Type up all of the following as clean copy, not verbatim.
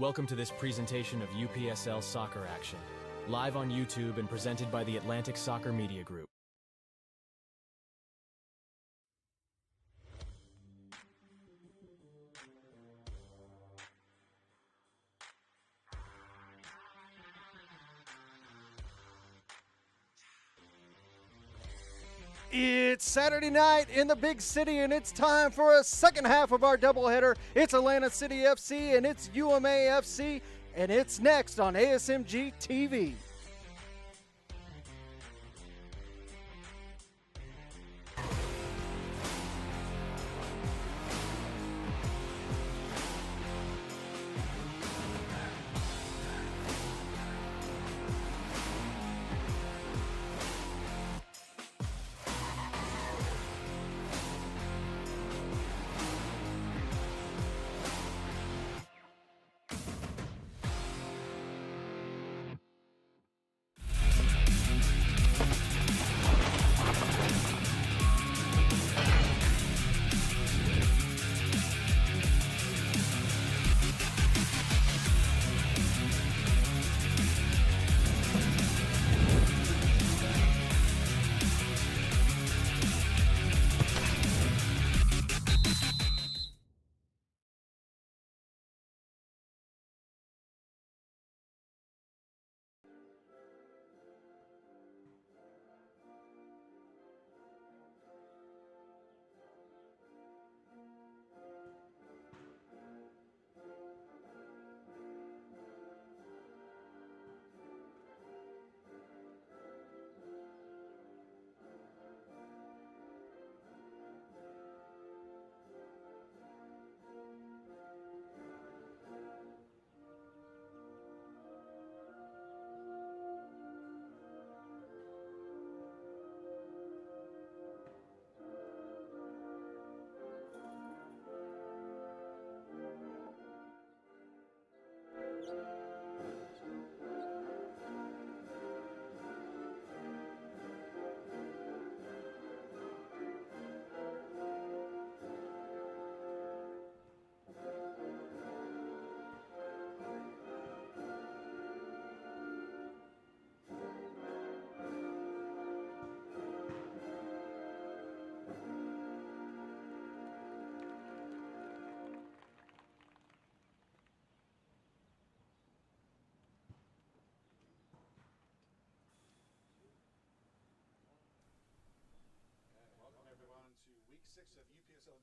Welcome to this presentation of UPSL Soccer Action, live on YouTube and presented by the Atlantic Soccer Media Group. It's Saturday night in the big city, and it's time for a second half of our doubleheader. It's Atlanta City FC, and it's UMA FC, and it's next on ASMG TV.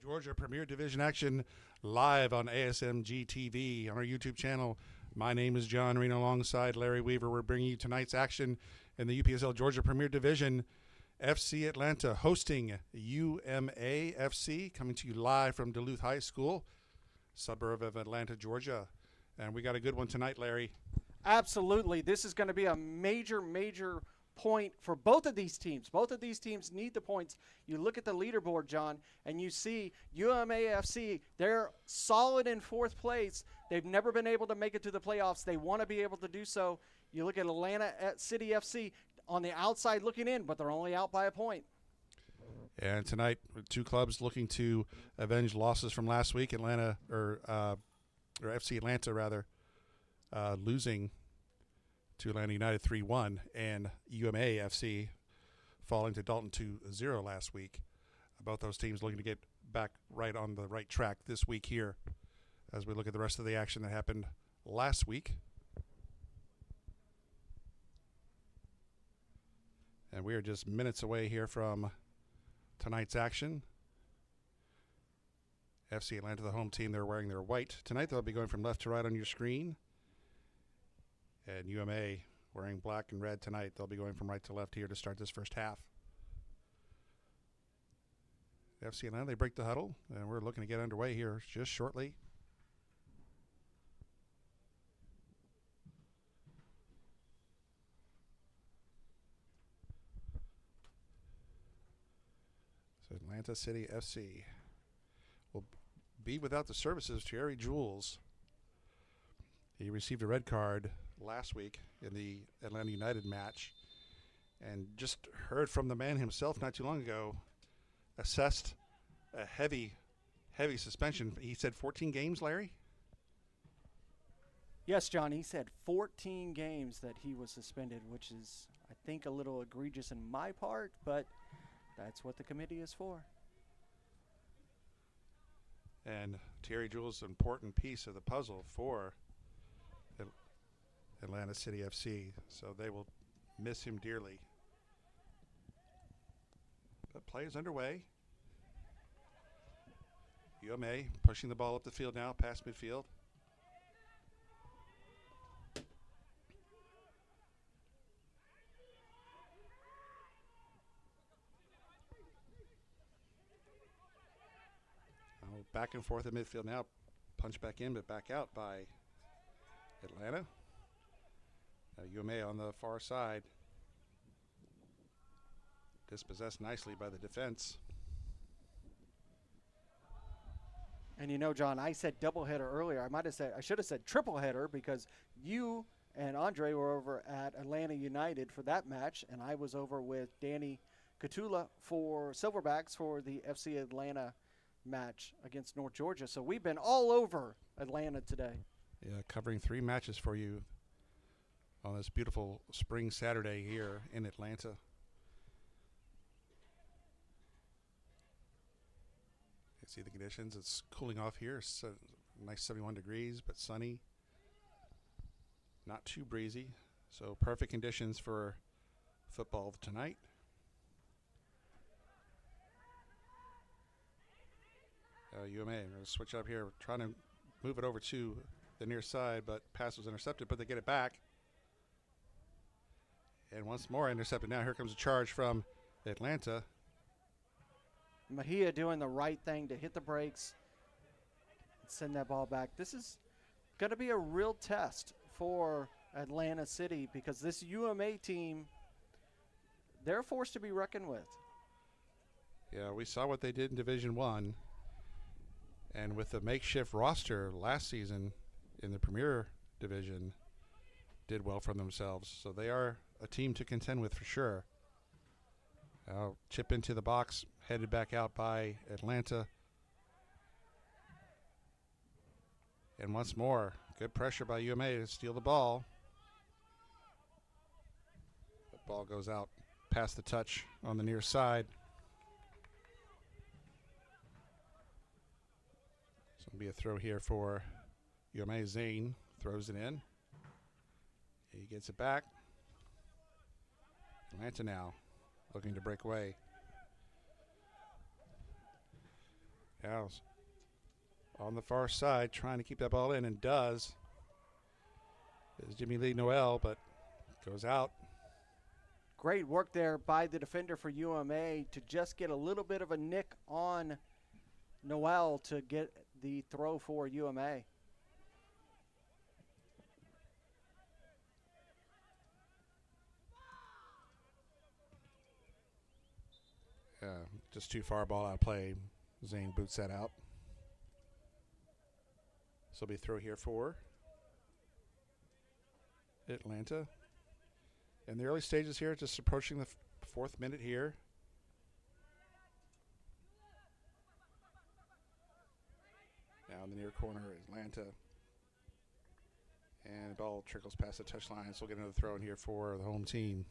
Georgia Premier Division action live on ASMG TV on our YouTube channel. My name is John Reno alongside Larry Weaver. We're bringing you tonight's action in the UPSL Georgia Premier Division. FC Atlanta hosting UMA FC, coming to you live from Duluth High School, suburb of Atlanta, Georgia. And we got a good one tonight, Larry. Absolutely. This is going to be a major point for both of these teams. Both of these teams need the points. You look at the leaderboard, John, and you see UMAFC, they're solid in fourth place. They've never been able to make it to the playoffs. They want to be able to do so. You look at Atlanta City FC on the outside looking in, but they're only out by a point. And tonight, two clubs looking to avenge losses from last week. Atlanta, or FC Atlanta, rather, losing to Atlanta United 3-1, and UMA FC falling to Dalton 2-0 last week. Both those teams looking to get back right on the right track this week here as we look at the rest of the action that happened last week. And we are just minutes away here from tonight's action. FC Atlanta, the home team, they're wearing their white. Tonight they'll be going from left to right on your screen. And UMA wearing black and red tonight. They'll be going from right to left here to start this first half. FC Atlanta, they break the huddle, and we're looking to get underway here just shortly. So Atlanta City FC will be without the services of Jerry Jules. He received a red card last week in the Atlanta United match, and just heard from the man himself not too long ago, assessed a heavy suspension. He said 14 games, Larry? Yes, John, he said 14 games that he was suspended, which is, I think, a little egregious in my part, but that's what the committee is for. And Terry Jewell's an important piece of the puzzle for Atlanta City FC, so they will miss him dearly. But play is underway. UMA pushing the ball up the field now, past midfield. Back and forth at midfield now. Punch back in, but back out by Atlanta. UMA on the far side. Dispossessed nicely by the defense. And you know, John, I said doubleheader earlier. I should have said tripleheader because you and Andre were over at Atlanta United for that match, and I was over with Danny Catula for Silverbacks for the FC Atlanta match against North Georgia. So we've been all over Atlanta today. Yeah, covering 3 matches for you on this beautiful spring Saturday here in Atlanta. You see the conditions. It's cooling off here. It's nice 71 degrees, but sunny. Not too breezy. So perfect conditions for football tonight. UMA going to switch up here, trying to move it over to the near side, but pass was intercepted, but they get it back. And once more intercepted. Now here comes a charge from Atlanta. Mejia doing the right thing to hit the brakes and send that ball back. This is going to be a real test for Atlanta City because this UMA team, they're a force to be reckoned with. Yeah, we saw what they did in Division I. And with the makeshift roster last season in the Premier Division, did well for themselves. So they are a team to contend with for sure. Chip into the box, headed back out by Atlanta. And once more, good pressure by UMA to steal the ball. The ball goes out past the touch on the near side. So it'll be a throw here for UMA. Zane throws it in. He gets it back. Atlanta now looking to break away. House on the far side trying to keep that ball in, and does. Is Jimmy Lee Noel, but goes out. Great work there by the defender for UMA to just get a little bit of a nick on Noel to get the throw for UMA. Just too far, ball out of play. Zane boots that out. So it'll be a throw here for Atlanta. In the early stages here, just approaching the 4th minute here. Now in the near corner, Atlanta. And the ball trickles past the touchline, so we'll get another throw in here for the home team.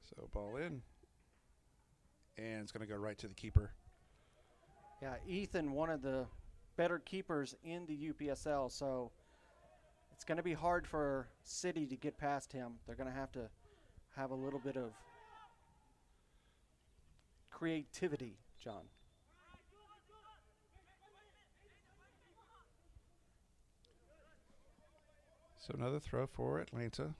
So ball in, and it's going to go right to the keeper. Yeah, Ethan, one of the better keepers in the UPSL, so it's going to be hard for City to get past him. They're going to have a little bit of creativity, John. So another throw for Atlanta.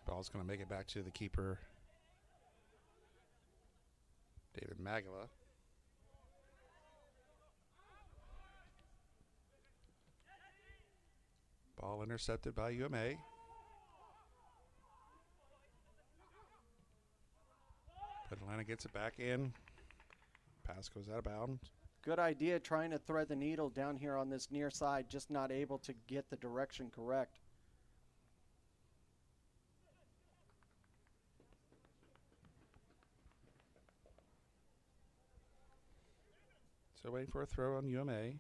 Ball's going to make it back to the keeper, David Magala. Ball intercepted by UMA. But Atlanta gets it back in. Pass goes out of bounds. Good idea trying to thread the needle down here on this near side, just not able to get the direction correct. So waiting for a throw on UMA.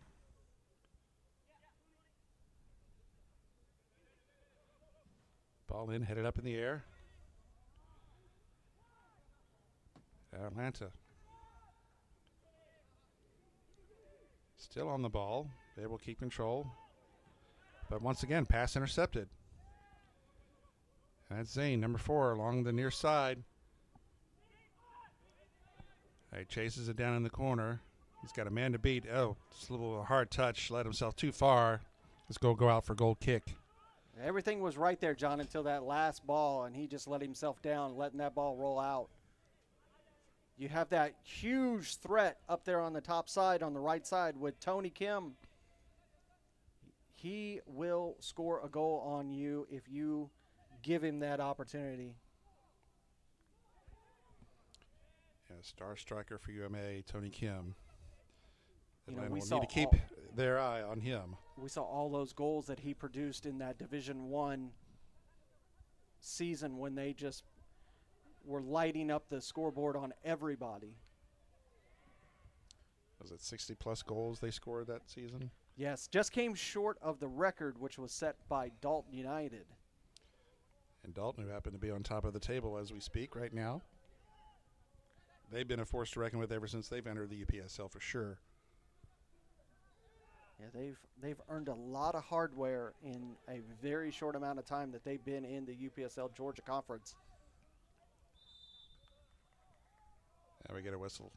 Ball in, headed up in the air. Atlanta still on the ball. They will keep control. But once again, pass intercepted. And that's Zane, number 4, along the near side. He chases it down in the corner. He's got a man to beat. Oh, just a little hard touch. Let himself too far. Let's go out for goal kick. Everything was right there, John, until that last ball, and he just let himself down, letting that ball roll out. You have that huge threat up there on the top side, on the right side, with Tony Kim. He will score a goal on you if you give him that opportunity. Yeah, star striker for UMA, Tony Kim. Atlanta we will saw need to keep their eye on him. We saw all those goals that he produced in that Division I season when they just were lighting up the scoreboard on everybody. Was it 60-plus goals they scored that season? Yes, just came short of the record, which was set by Dalton United. And Dalton, who happen to be on top of the table as we speak right now. They've been a force to reckon with ever since they've entered the UPSL for sure. Yeah, they've earned a lot of hardware in a very short amount of time that they've been in the UPSL Georgia Conference. And we get a whistle.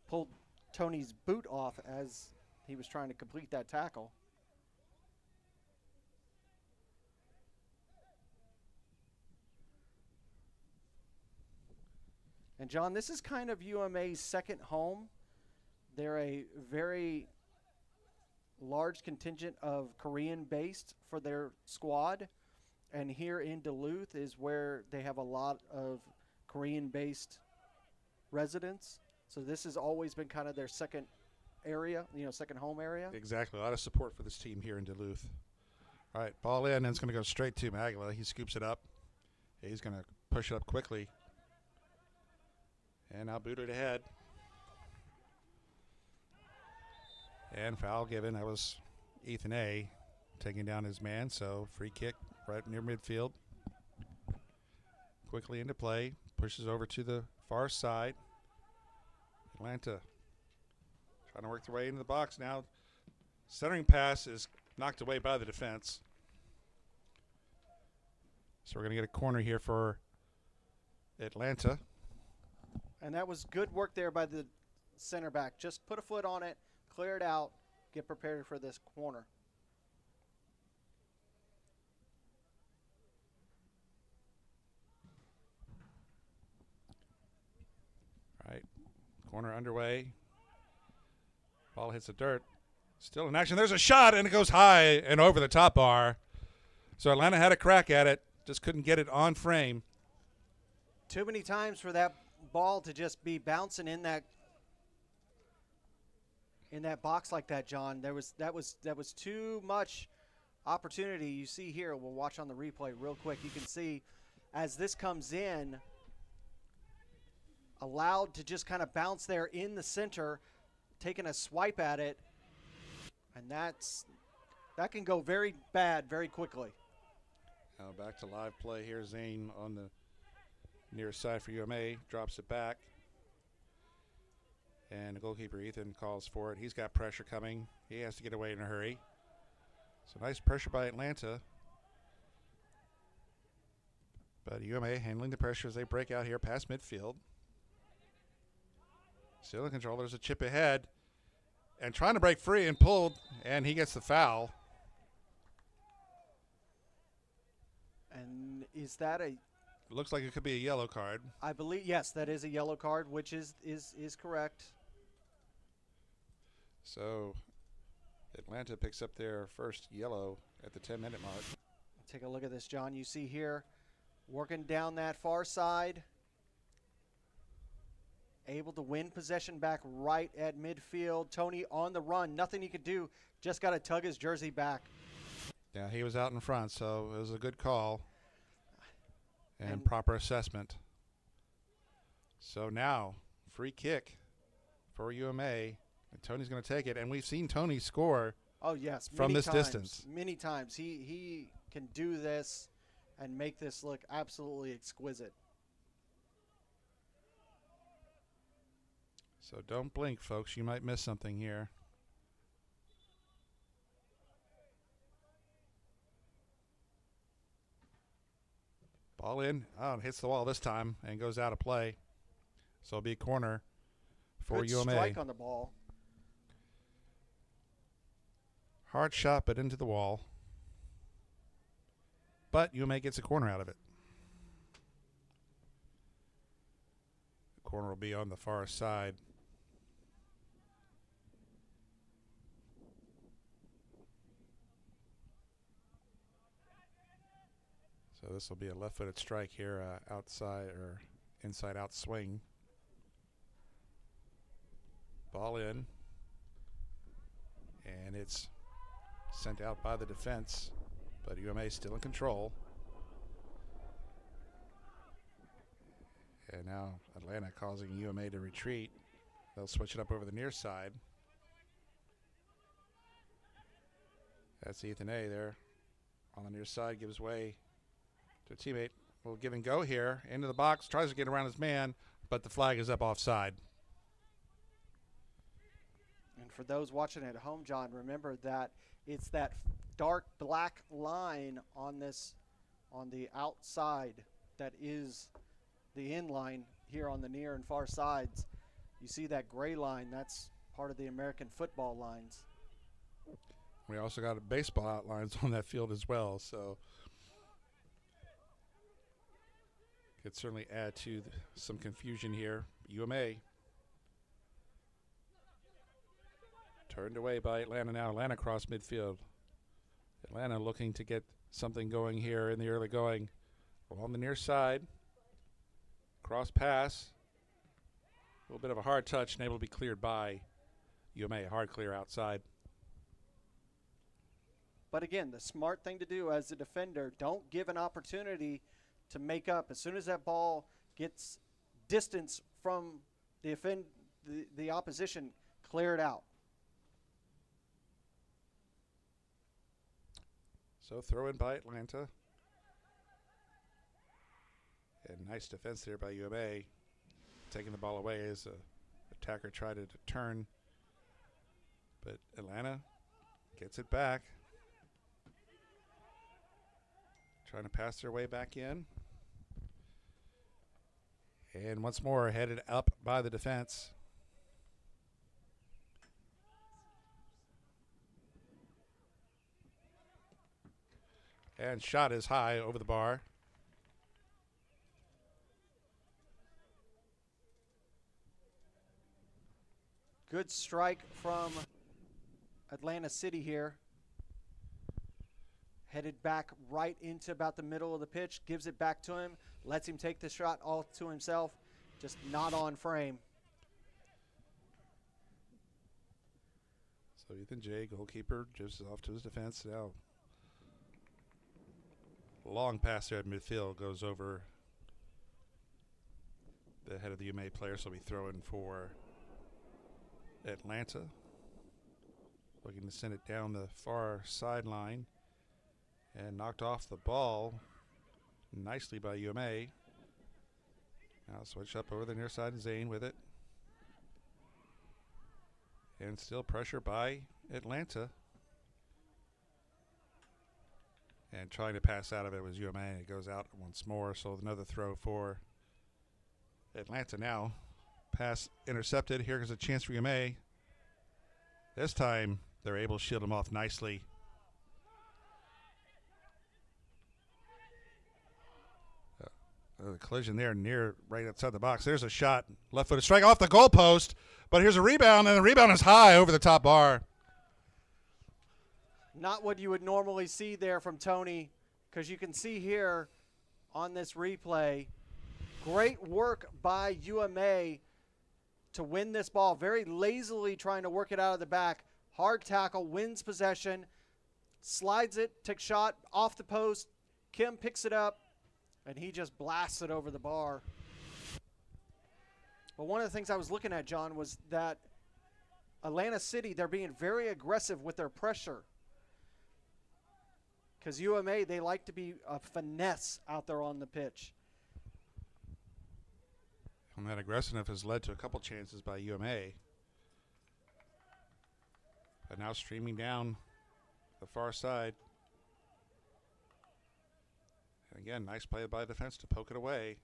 Pulled Tony's boot off as he was trying to complete that tackle. And John, this is kind of UMA's second home. They're a very large contingent of Korean-based for their squad. And here in Duluth is where they have a lot of Korean-based residents. So this has always been kind of their second area, second home area. Exactly. A lot of support for this team here in Duluth. All right, ball in, and it's going to go straight to Magala. He scoops it up. He's going to push it up quickly. And now boot it ahead. And foul given. That was Ethan A. taking down his man. So free kick right near midfield. Quickly into play. Pushes over to the far side. Atlanta trying to work their way into the box now. Centering pass is knocked away by the defense. So we're going to get a corner here for Atlanta. And that was good work there by the center back. Just put a foot on it, clear it out, get prepared for this corner. All right, corner underway. Ball hits the dirt. Still in action. There's a shot, and it goes high and over the top bar. So Atlanta had a crack at it, just couldn't get it on frame. Too many times for that ball to just be bouncing in that box like that, John. That was too much opportunity. You see here, we'll watch on the replay real quick. You can see as this comes in, allowed to just kind of bounce there in the center, taking a swipe at it, and that can go very bad very quickly. Now back to live play here. Zane on the near side for UMA, drops it back. And the goalkeeper, Ethan, calls for it. He's got pressure coming. He has to get away in a hurry. So nice pressure by Atlanta. But UMA handling the pressure as they break out here past midfield. Still in control. There's a chip ahead. And trying to break free and pulled, and he gets the foul. And is that a... It looks like it could be a yellow card. I believe, yes, that is a yellow card, which is correct. So Atlanta picks up their first yellow at the 10-minute mark. Take a look at this, John. You see here, working down that far side. able to win possession back right at midfield. Tony on the run. Nothing he could do. Just got to tug his jersey back. Yeah, he was out in front, so it was a good call and, And proper assessment. So now, free kick for UMA. And Tony's going to take it, and we've seen Tony score. Oh, yes. From many this times, distance. Many times. He can do this and make this look absolutely exquisite. So don't blink, folks. You might miss something here. Ball in. Oh, it hits the wall this time and goes out of play. So it'll be a corner for Good UMA. strike on the ball. Hard shot, but into the wall. But UMA gets a corner out of it. The corner will be on the far side. So this will be a left-footed strike here, outside or inside-out swing. Ball in. And it's sent out by the defense, but UMA is still in control. And now Atlanta causing UMA to retreat. They'll switch it up over the near side. That's Ethan A there on the near side, gives way to a teammate. We'll give and go here into the box, tries to get around his man, but the flag is up offside. And for those watching at home, John, remember that it's that dark black line on the outside that is the in line here on the near and far sides. You see that gray line, that's part of the American football lines. We also got baseball outlines on that field as well, so could certainly add to some confusion here. UMA turned away by Atlanta now. Atlanta cross midfield. Atlanta looking to get something going here in the early going. On the near side. Cross pass. A little bit of a hard touch and able to be cleared by UMA. Hard clear outside. But again, the smart thing to do as a defender, don't give an opportunity to make up. As soon as that ball gets distance from the opposition, clear it out. So throw in by Atlanta. And nice defense there by UMA. Taking the ball away as the attacker tried to turn. But Atlanta gets it back. Trying to pass their way back in. And once more headed up by the defense. And shot is high over the bar. Good strike from Atlanta City here. Headed back right into about the middle of the pitch, gives it back to him, lets him take the shot all to himself, just not on frame. So Ethan J, goalkeeper, gives it off to his defense. Now, long pass there at midfield goes over the head of the UMA player, so we throw in for Atlanta. Looking to send it down the far sideline. And knocked off the ball nicely by UMA. Now switch up over the near side, Zane with it. And still pressure by Atlanta. And trying to pass out of it was UMA, and it goes out once more. So another throw for Atlanta now. Pass intercepted. Here goes a chance for UMA. This time they're able to shield him off nicely. The collision there near right outside the box. There's a shot. Left-footed strike off the goalpost. But here's a rebound, and the rebound is high over the top bar. Not what you would normally see there from Tony, because you can see here on this replay, great work by UMA to win this ball, very lazily trying to work it out of the back. Hard tackle, wins possession, slides it, takes shot off the post. Kim picks it up, and he just blasts it over the bar. But one of the things I was looking at, John, was that Atlanta City, they're being very aggressive with their pressure. Because UMA, they like to be a finesse out there on the pitch. And that aggressiveness has led to a couple chances by UMA. But now streaming down the far side. And again, nice play by the defense to poke it away.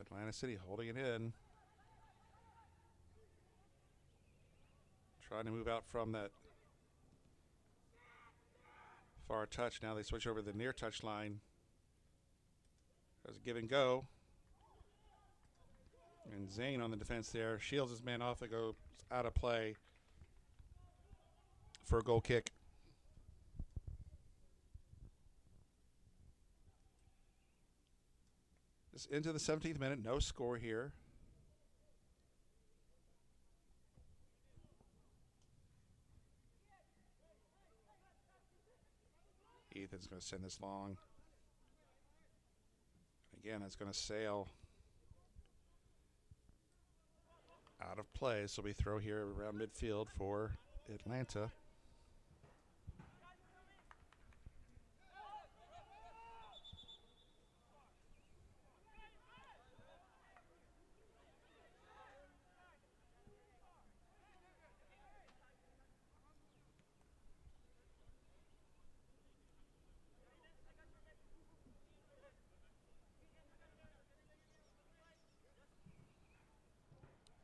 Atlanta City holding it in. Trying to move out from that far touch. Now they switch over to the near touch line. There's a give and go. And Zane on the defense there shields his man off. It goes out of play for a goal kick. Just into the 17th minute. No score here. Ethan's going to send this long. Again, it's going to sail out of play, so we throw here around midfield for Atlanta.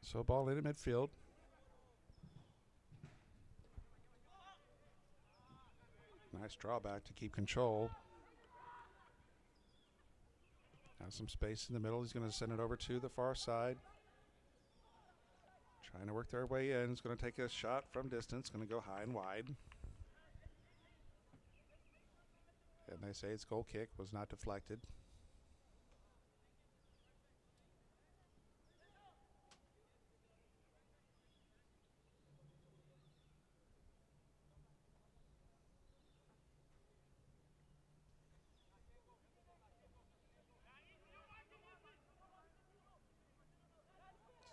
So ball in at midfield. Nice drawback to keep control. Now some space in the middle. He's going to send it over to the far side. Trying to work their way in. He's going to take a shot from distance. Going to go high and wide. And they say it's goal kick. Was not deflected.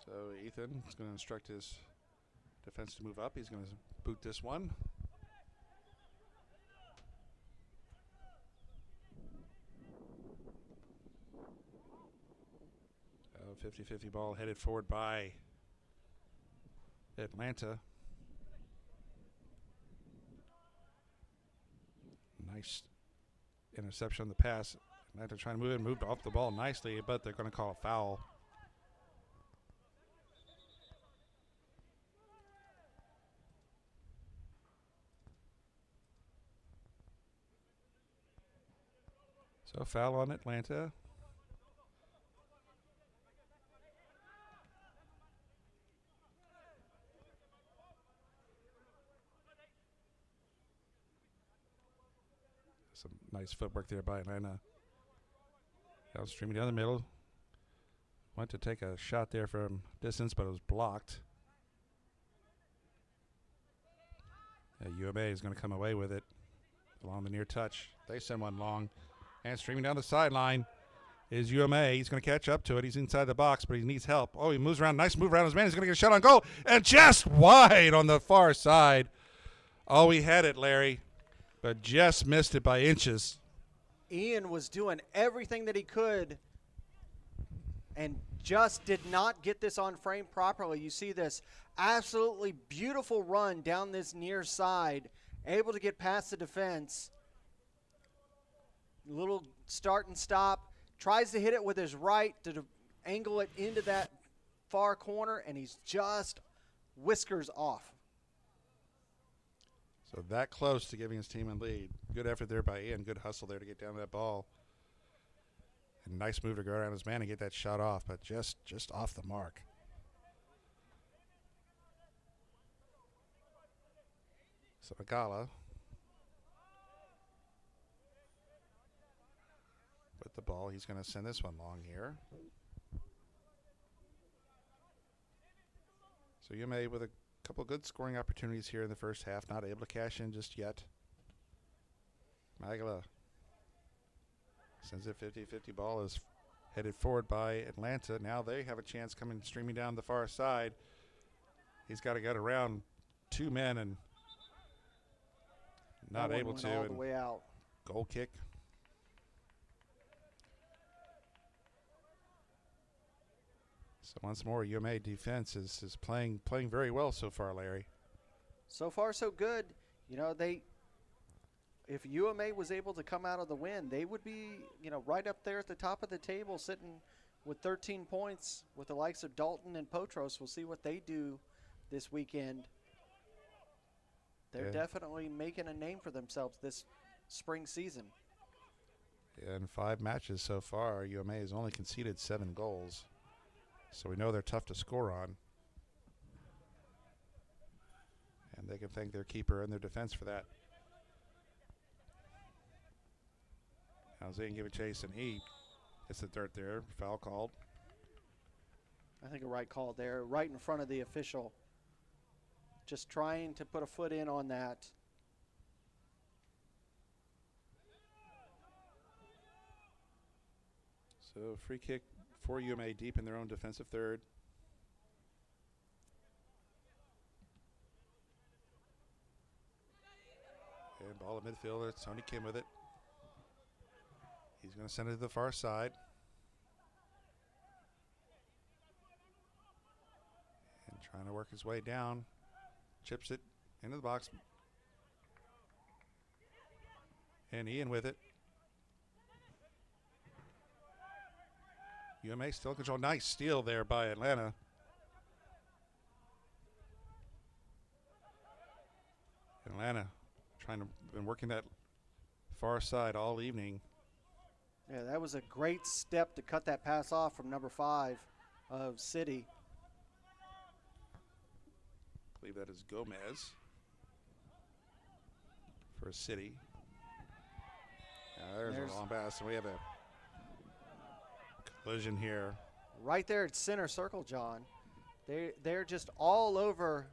So Ethan is going to instruct his defense to move up. He's going to boot this one. 50-50 ball headed forward by Atlanta. Nice interception on the pass. Atlanta trying to move in, moved off the ball nicely, but they're going to call a foul. So foul on Atlanta. Some nice footwork there by Atlanta. Out streaming down the middle. Went to take a shot there from distance, but it was blocked. UMA is going to come away with it along the near touch. They send one long. And streaming down the sideline is UMA. He's going to catch up to it. He's inside the box, but he needs help. Oh, he moves around. Nice move around his man. He's going to get a shot on goal. And just wide on the far side. Oh, he had it, Larry, but just missed it by inches. Ian was doing everything that he could and just did not get this on frame properly. You see this absolutely beautiful run down this near side, able to get past the defense. Little start and stop. Tries to hit it with his right to angle it into that far corner, and he's just whiskers off. So that close to giving his team a lead. Good effort there by Ian. Good hustle there to get down that ball. And nice move to go around his man and get that shot off, but just off the mark. So Agala with the ball. He's going to send this one long here. So UMA with a couple good scoring opportunities here in the first half, not able to cash in just yet. Magala sends it 50-50. Ball is headed forward by Atlanta. Now they have a chance coming streaming down the far side. He's got to get around two men and not able to. All the way out. Goal kick. So once more, UMA defense is playing very well so far, Larry. So far, so good. You know, if UMA was able to come out of the win, they would be, right up there at the top of the table, sitting with 13 points with the likes of Dalton and Potros. We'll see what they do this weekend. They're definitely making a name for themselves this spring season. In 5 matches so far, UMA has only conceded 7 goals. So we know they're tough to score on. And they can thank their keeper and their defense for that. Now Zane give a chase, and he hits the dirt there. Foul called. I think a right call there, right in front of the official. Just trying to put a foot in on that. So free kick for UMA deep in their own defensive third. And ball at midfield. Tony Kim with it. He's going to send it to the far side. And trying to work his way down. Chips it into the box. And Ian with it. UMA still in control. Nice steal there by Atlanta. Atlanta been working that far side all evening. Yeah, that was a great step to cut that pass off from number 5 of City. I believe that is Gomez for City. There's a long pass, and we have a collision here. Right there at center circle, John. They're just all over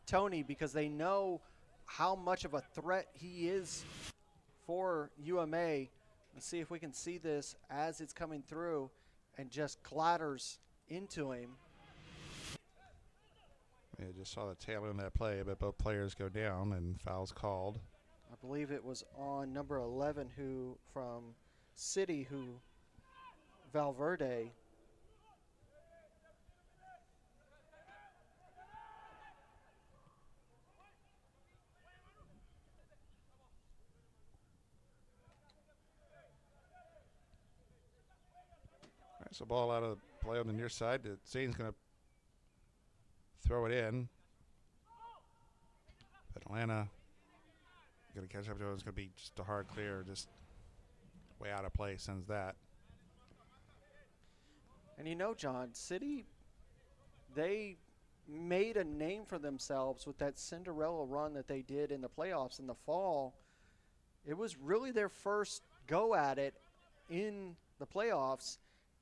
Tony because they know how much of a threat he is for UMA. Let's see if we can see this as it's coming through and just clatters into him. Yeah, just saw the tail end of that play, but both players go down and fouls called. I believe it was on number 11 from City, Valverde. All right, so ball out of play on the near side. Zane's going to throw it in. Atlanta going to catch up to it. It's going to be just a hard clear, just way out of play, sends that. And John, City, they made a name for themselves with that Cinderella run that they did in the playoffs in the fall. It was really their first go at it in the playoffs,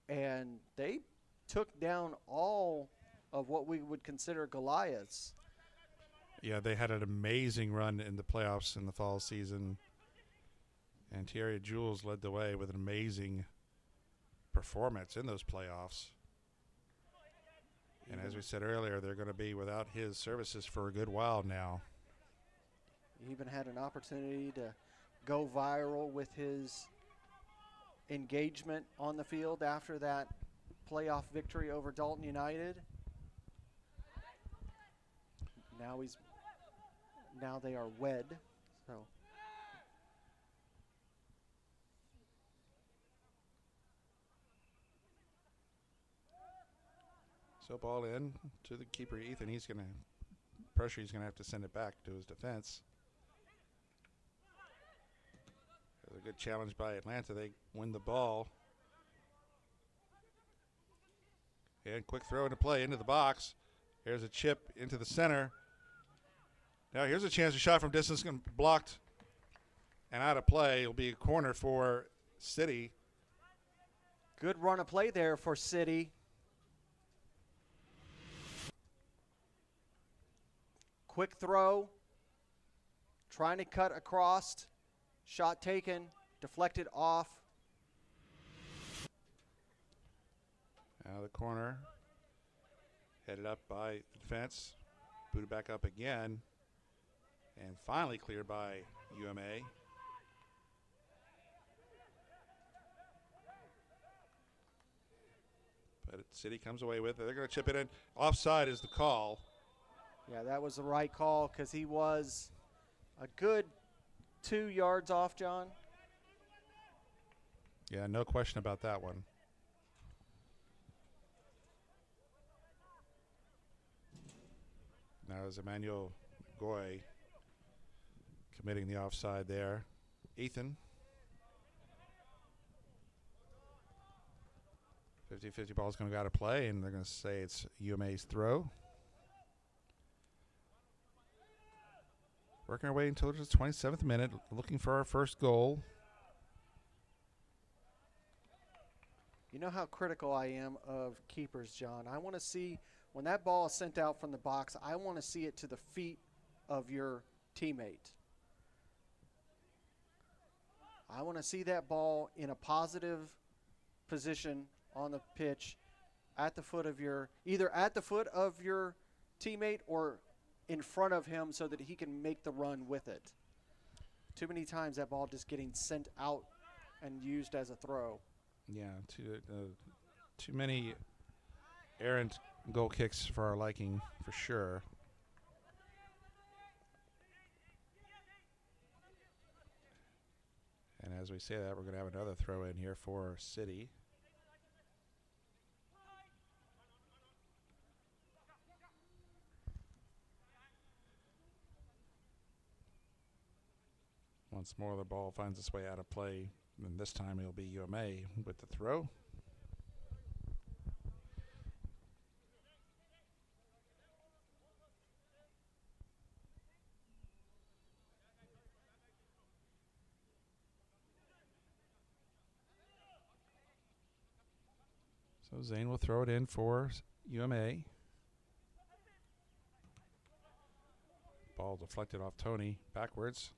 and they took down all of what we would consider Goliaths. Yeah, they had an amazing run in the playoffs in the fall season. And Thierry Jules led the way with an amazing performance in those playoffs. And as we said earlier, they're going to be without his services for a good while now. He even had an opportunity to go viral with his engagement on the field after that playoff victory over Dalton United. Now they are wed. So ball in to the keeper, Ethan. He's going to pressure. He's going to have to send it back to his defense. A good challenge by Atlanta. They win the ball. And quick throw into play into the box. Here's a chip into the center. Now here's a chance to shot from distance, blocked and out of play. It'll be a corner for City. Good run of play there for City. quick throw, trying to cut across, shot taken, deflected off. Out of the corner, headed up by the defense, booted back up again, and finally cleared by UMA. But City comes away with it. They're going to chip it in. Offside is the call. Yeah, that was the right call because he was a good 2 yards off, John. Yeah, no question about that one. Now is Emmanuel Goy committing the offside there. Ethan. 50-50 ball is going to go out of play, and they're going to say it's UMA's throw. Working our way until the 27th minute, looking for our first goal. You know how critical I am of keepers, John. I want to see, when that ball is sent out from the box, I want to see it to the feet of your teammate. I want to see that ball in a positive position on the pitch at the foot of your, either at the foot of your teammate or in front of him so that he can make the run with it. Too many times that ball just getting sent out and used as a throw. Yeah, too many errant goal kicks for our liking, for sure. And as we say that, we're going to have another throw in here for City. Once more, the ball finds its way out of play, and this time it'll be UMA with the throw. So Zane will throw it in for UMA. Ball deflected off Tony backwards.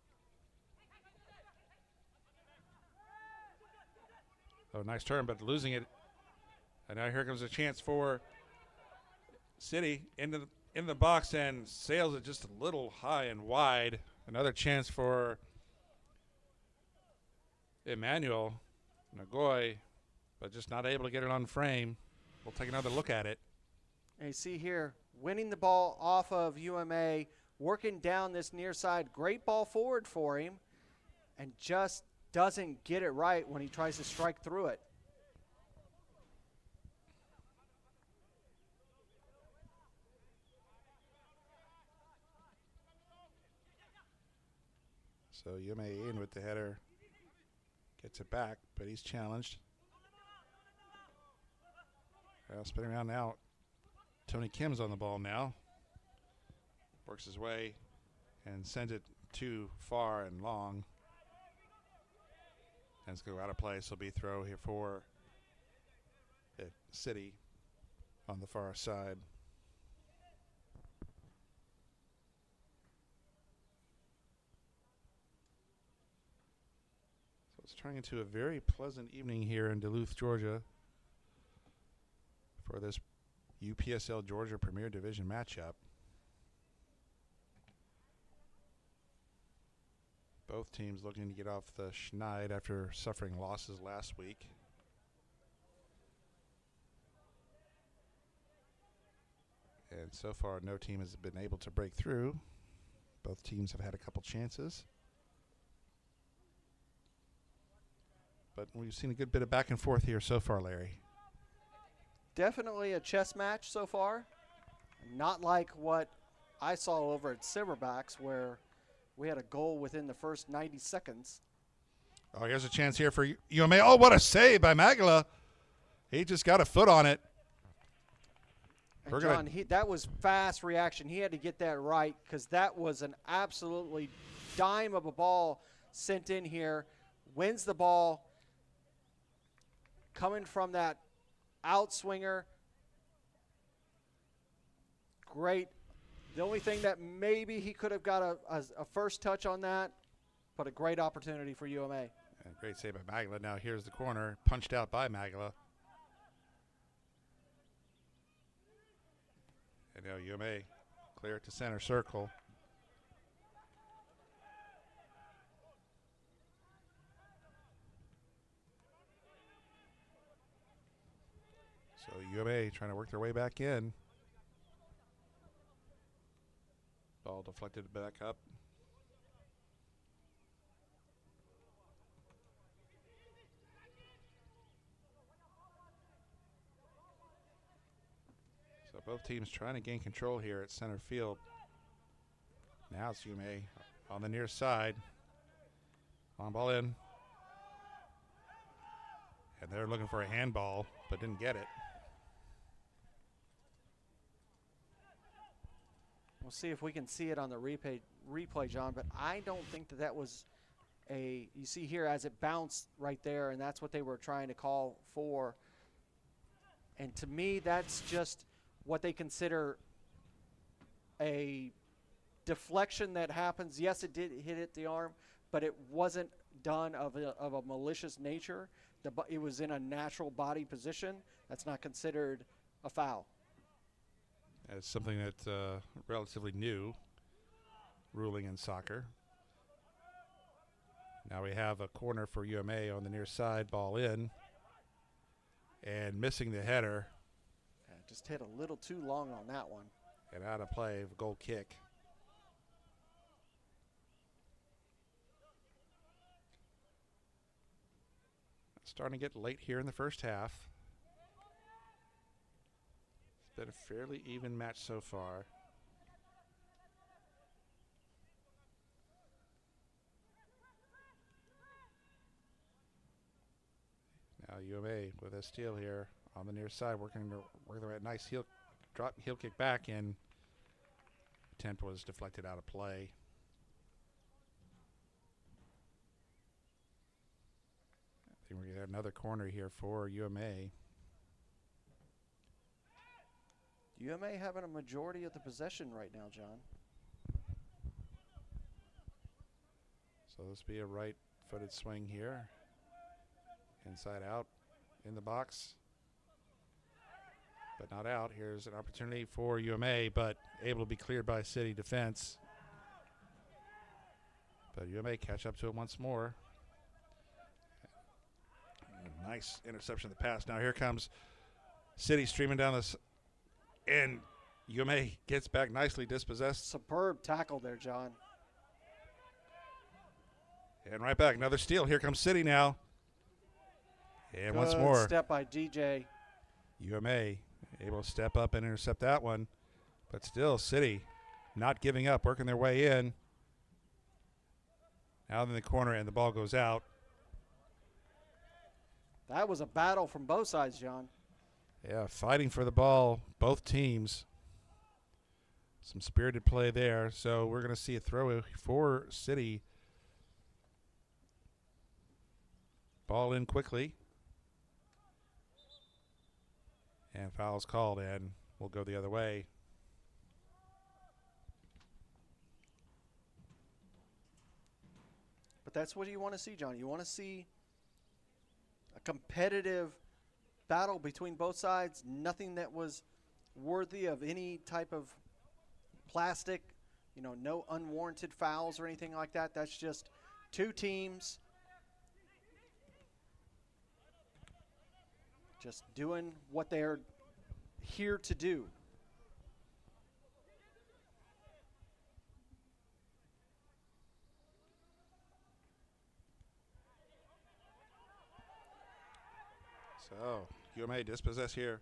Oh, nice turn, but losing it. And now here comes a chance for City in the box and sails it just a little high and wide. Another chance for Emmanuel Nagoy, but just not able to get it on frame. We'll take another look at it. And you see here, winning the ball off of UMA, working down this near side. Great ball forward for him, and just doesn't get it right when he tries to strike through it. So UMA in with the header. Gets it back, but he's challenged. Spinning around now. Tony Kim's on the ball now. Works his way and sends it too far and long. And it's going to go out of play, so it'll be throw here for City on the far side. So it's turning into a very pleasant evening here in Duluth, Georgia for this UPSL Georgia Premier Division matchup. Both teams looking to get off the schneid after suffering losses last week. And so far, no team has been able to break through. Both teams have had a couple chances. But we've seen a good bit of back and forth here so far, Larry. Definitely a chess match so far. Not like what I saw over at Silverbacks, where we had a goal within the first 90 seconds. Oh, here's a chance here for UMA. Oh, what a save by Magala. He just got a foot on it. And John, that was fast reaction. He had to get that right because that was an absolutely dime of a ball sent in here. Wins the ball. Coming from that outswinger. Great The only thing that maybe he could have got a first touch on that, but a great opportunity for UMA. And great save by Magala. Now here's the corner, punched out by Magala. And now UMA clear it to center circle. So UMA trying to work their way back in. Ball deflected back up. So both teams trying to gain control here at center field. Now it's UMA on the near side. On ball in. And they're looking for a handball, but didn't get it. We'll see if we can see it on the replay, John, but I don't think that was you see here as it bounced right there, and that's what they were trying to call for. And to me, that's just what they consider a deflection that happens. Yes, it did hit the arm, but it wasn't done of a malicious nature. It was in a natural body position. That's not considered a foul. It's something that's relatively new ruling in soccer. Now we have a corner for UMA on the near side, ball in. And missing the header. Yeah, just hit a little too long on that one. And out of play, goal kick. Starting to get late here in the first half. It's been a fairly even match so far. Now UMA with a steal here on the near side, working the right. Nice heel kick back, and attempt was deflected out of play. I think we're going to have another corner here for UMA. UMA having a majority of the possession right now, John. So this will be a right-footed swing here. Inside out in the box. But not out. Here's an opportunity for UMA, but able to be cleared by City defense. But UMA catch up to it once more. Nice interception of the pass. Now here comes City streaming down this, and UMA gets back nicely dispossessed. Superb tackle there, John. And right back, another steal. Here comes City now. And Good once more. Step by DJ. UMA able to step up and intercept that one. But still, City not giving up, working their way in. Now in the corner, and the ball goes out. That was a battle from both sides, John. Yeah, fighting for the ball, both teams. Some spirited play there. So we're going to see a throw for City. Ball in quickly. And foul's called, and we'll go the other way. But that's what you want to see, John. You want to see a competitive battle between both sides. Nothing that was worthy of any type of plastic, no unwarranted fouls or anything like that. That's just two teams just doing what they're here to do. So UMA dispossess here.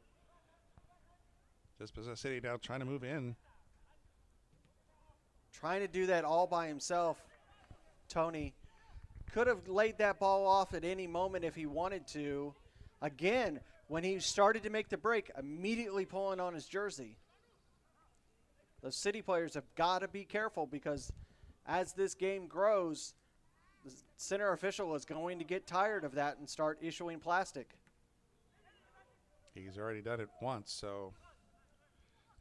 Dispossess City now trying to move in. Trying to do that all by himself. Tony could have laid that ball off at any moment if he wanted to. Again, when he started to make the break, immediately pulling on his jersey. The City players have got to be careful, because as this game grows, the center official is going to get tired of that and start issuing plastic. He's already done it once, so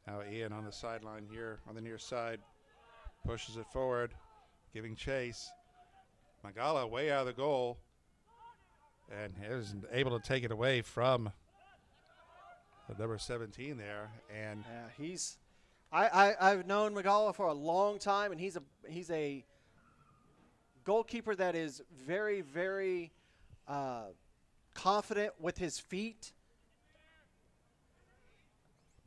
Now Ian on the sideline here on the near side. Pushes it forward, giving chase. Magala way out of the goal. And isn't able to take it away from the number 17 there. And yeah, I've known Magala for a long time, and he's a goalkeeper that is very, very confident with his feet.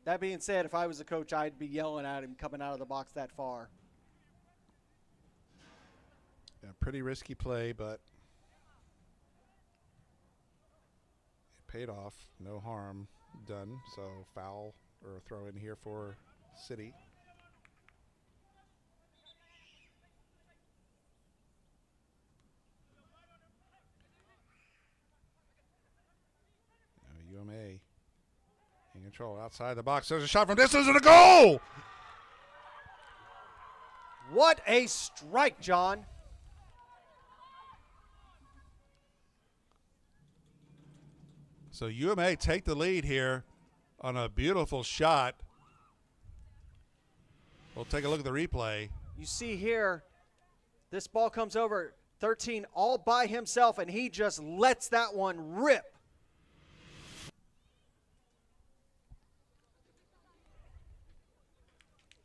That being said, if I was a coach, I'd be yelling at him coming out of the box that far. yeah, pretty risky play, but it paid off. No harm done. So foul or throw in here for City. Now UMA in control outside the box. There's a shot from distance and a goal! What a strike, John. So UMA take the lead here on a beautiful shot. We'll take a look at the replay. You see here, this ball comes over 13 all by himself, and he just lets that one rip.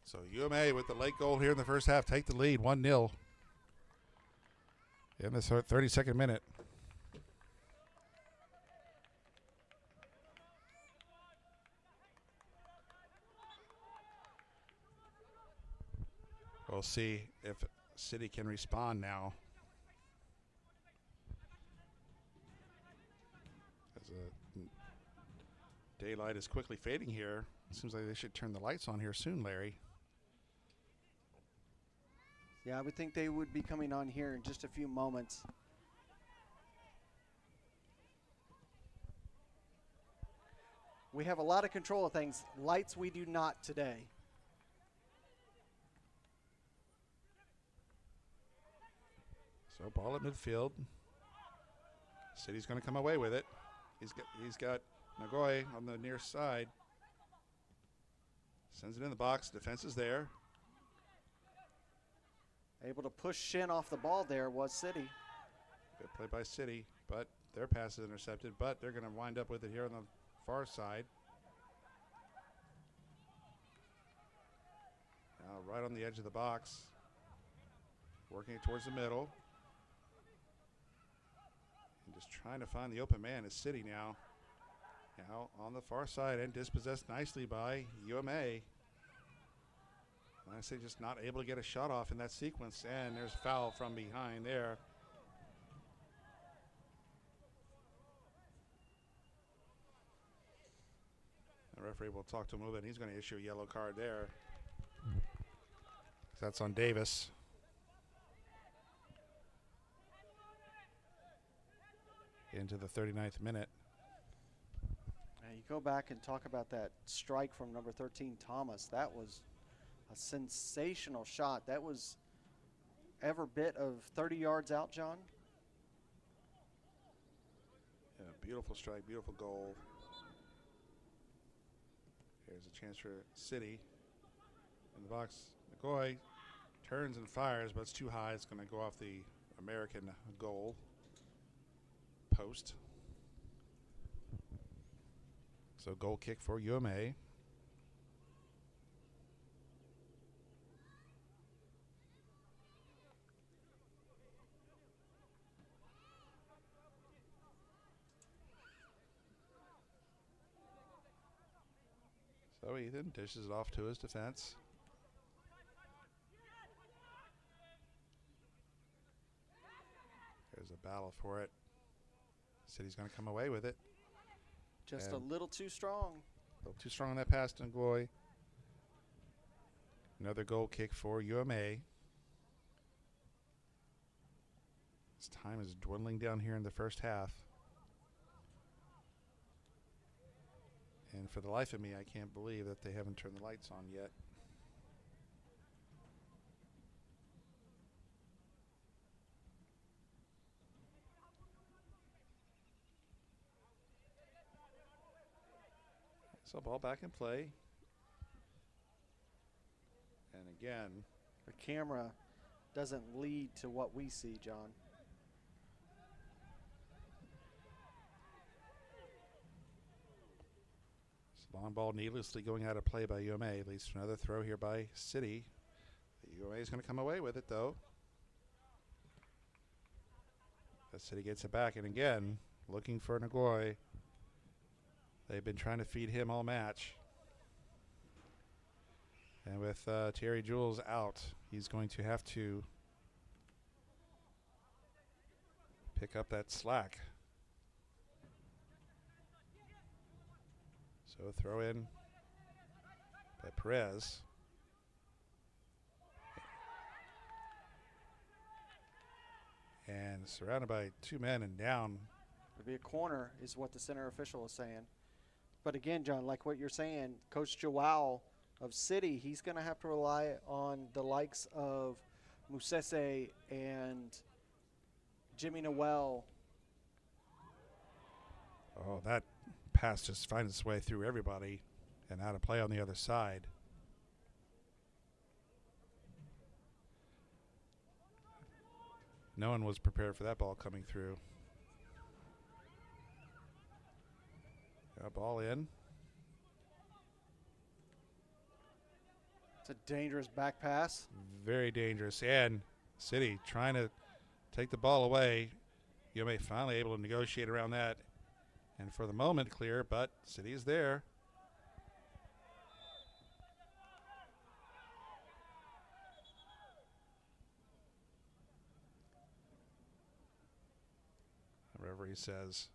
So UMA with the late goal here in the first half take the lead 1-0 in this 32nd minute. We'll see if City can respond now. As daylight is quickly fading here. It seems like they should turn the lights on here soon, Larry. Yeah, I would think they would be coming on here in just a few moments. We have a lot of control of things. Lights we do not today. So ball at midfield. City's going to come away with it. He's got Nagoy on the near side. Sends it in the box. Defense is there. Able to push Shin off the ball there was City. Good play by City, but their pass is intercepted. But they're going to wind up with it here on the far side. Now right on the edge of the box. Working it towards the middle. And just trying to find the open man is City now. Now on the far side and dispossessed nicely by UMA. I say just not able to get a shot off in that sequence, and there's foul from behind there. The referee will talk to him a little bit. He's going to issue a yellow card there. That's on Davis. Into the 39th minute. Now you go back and talk about that strike from number 13, Thomas. That was a sensational shot. That was every bit of 30 yards out, John. Yeah, beautiful strike, beautiful goal. Here's a chance for City. In the box, McCoy turns and fires, but it's too high. It's going to go off the American goal post. So goal kick for UMA. So Ethan dishes it off to his defense. There's a battle for it. City's going to come away with it. Just a little too strong. A little too strong on that pass to Ngoy. Another goal kick for UMA. This time is dwindling down here in the first half. And for the life of me, I can't believe that they haven't turned the lights on yet. So ball back in play. again. The camera doesn't lead to what we see, John. Long ball needlessly going out of play by UMA. Leads to another throw here by City. The UMA is going to come away with it, though. The City gets it back, and again, looking for Nagoy. They've been trying to feed him all match. And with Terry Jules out, he's going to have to pick up that slack. So throw in by Perez. And surrounded by two men and down. It'll be a corner is what the center official is saying. But again, John, like what you're saying, Coach Joao of City, he's going to have to rely on the likes of Musese and Jimmy Noel. Oh, that pass just finds its way through everybody and out of play on the other side. No one was prepared for that ball coming through. Got a ball in. It's a dangerous back pass. Very dangerous. And City trying to take the ball away. UMA finally able to negotiate around that. And for the moment clear, but City is there. The referee says.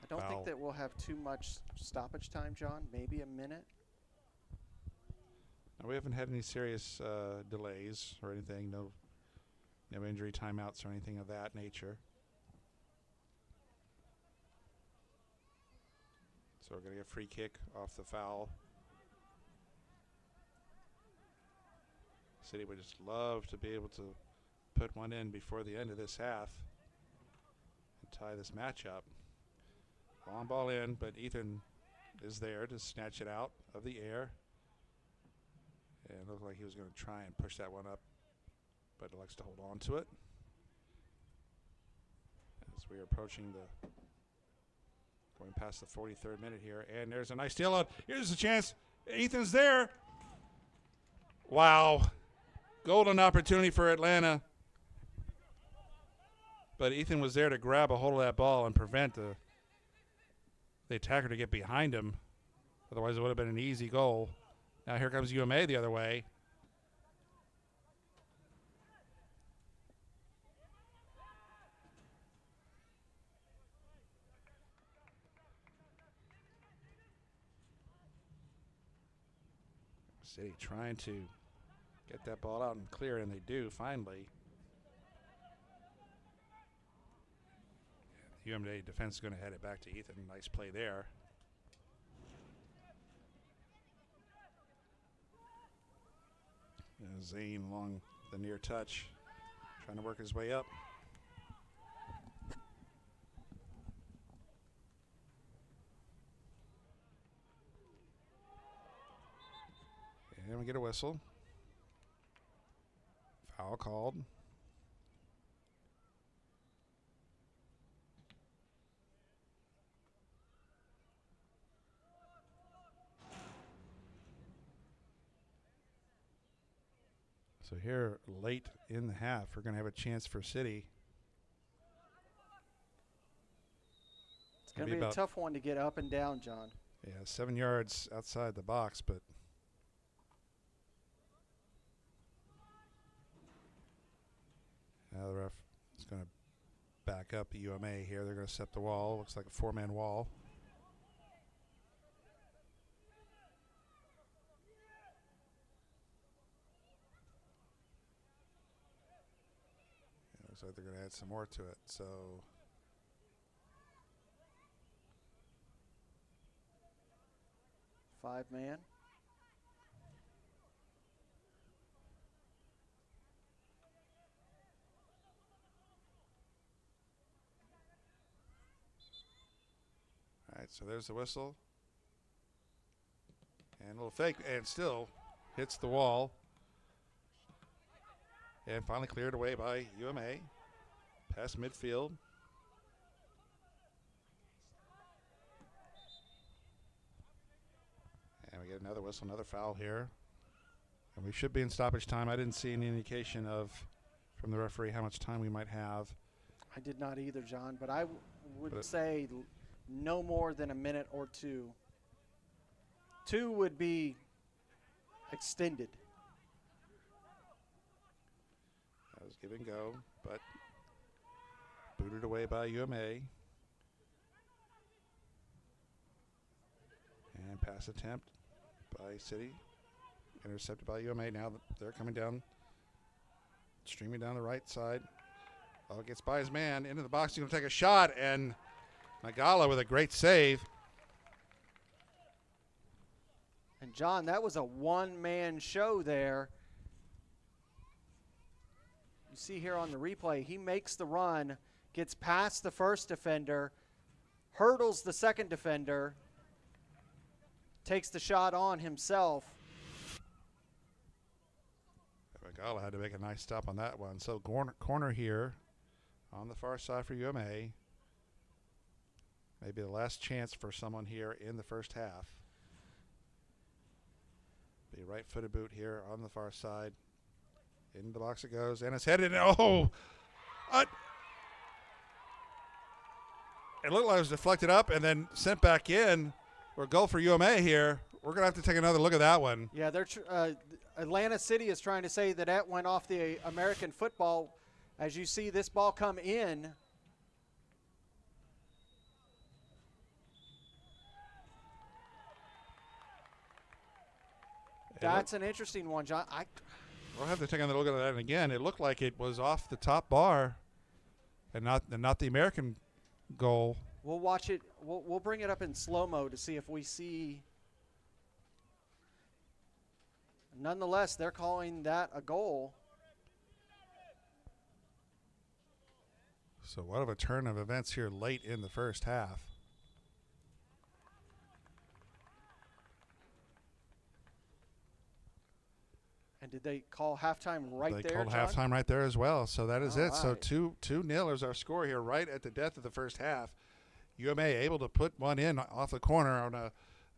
I don't foul. think that we'll have too much stoppage time, John. Maybe a minute. Now, we haven't had any serious delays or anything. No injury timeouts or anything of that nature. So we're going to get a free kick off the foul. City would just love to be able to put one in before the end of this half and tie this match up. Long ball in, but Ethan is there to snatch it out of the air. And it looked like he was going to try and push that one up, but elects to hold on to it. As we are approaching the going past the 43rd minute here, and there's a nice steal out. Here's a chance. Ethan's there. Wow. Golden opportunity for Atlanta. But Ethan was there to grab a hold of that ball and prevent the attacker to get behind him. Otherwise, it would have been an easy goal. Now here comes UMA the other way. City trying to get that ball out and clear, and they do finally. The UMA defense is going to head it back to Ethan. Nice play there. Zane along the near touch, trying to work his way up. And we get a whistle. Foul called. So here, late in the half, we're going to have a chance for City. It's going to be a tough one to get up and down, John. Yeah, 7 yards outside the box, but now the ref is going to back up UMA here. They're going to set the wall. Looks like a four-man wall. Looks like they're going to add some more to it. So five-man. all right, so there's the whistle. And a little fake, and still hits the wall. And finally cleared away by UMA. Past midfield. And we get another whistle, another foul here. And we should be in stoppage time. I didn't see any indication from the referee how much time we might have. I did not either, John, but I would say no more than a minute or two. 2 would be extended. That was give and go, but booted away by UMA. And pass attempt by City. Intercepted by UMA. Now they're coming down, streaming down the right side. Oh, gets by his man into the box. He's going to take a shot, and Nagala with a great save. And John, that was a one-man show there. You see here on the replay, he makes the run, gets past the first defender, hurdles the second defender, takes the shot on himself. Nagala had to make a nice stop on that one. So corner here on the far side for UMA. Maybe the last chance for someone here in the first half. The right-footed boot here on the far side. In the box it goes, and it's headed. Oh! It looked like it was deflected up and then sent back in. Or goal for UMA here. We're going to have to take another look at that one. Yeah, Atlanta City is trying to say that went off the American football. As you see this ball come in. That's an interesting one, John. We'll have to take another look at that again. It looked like it was off the top bar and not the American goal. We'll watch it. We'll bring it up in slow-mo to see if we see. Nonetheless, they're calling that a goal. So what of a turn of events here late in the first half. And did they call halftime right there, They called John? halftime right there as well. So that is All it. So right. 2-0 is our score here right at the death of the first half. UMA able to put one in off the corner on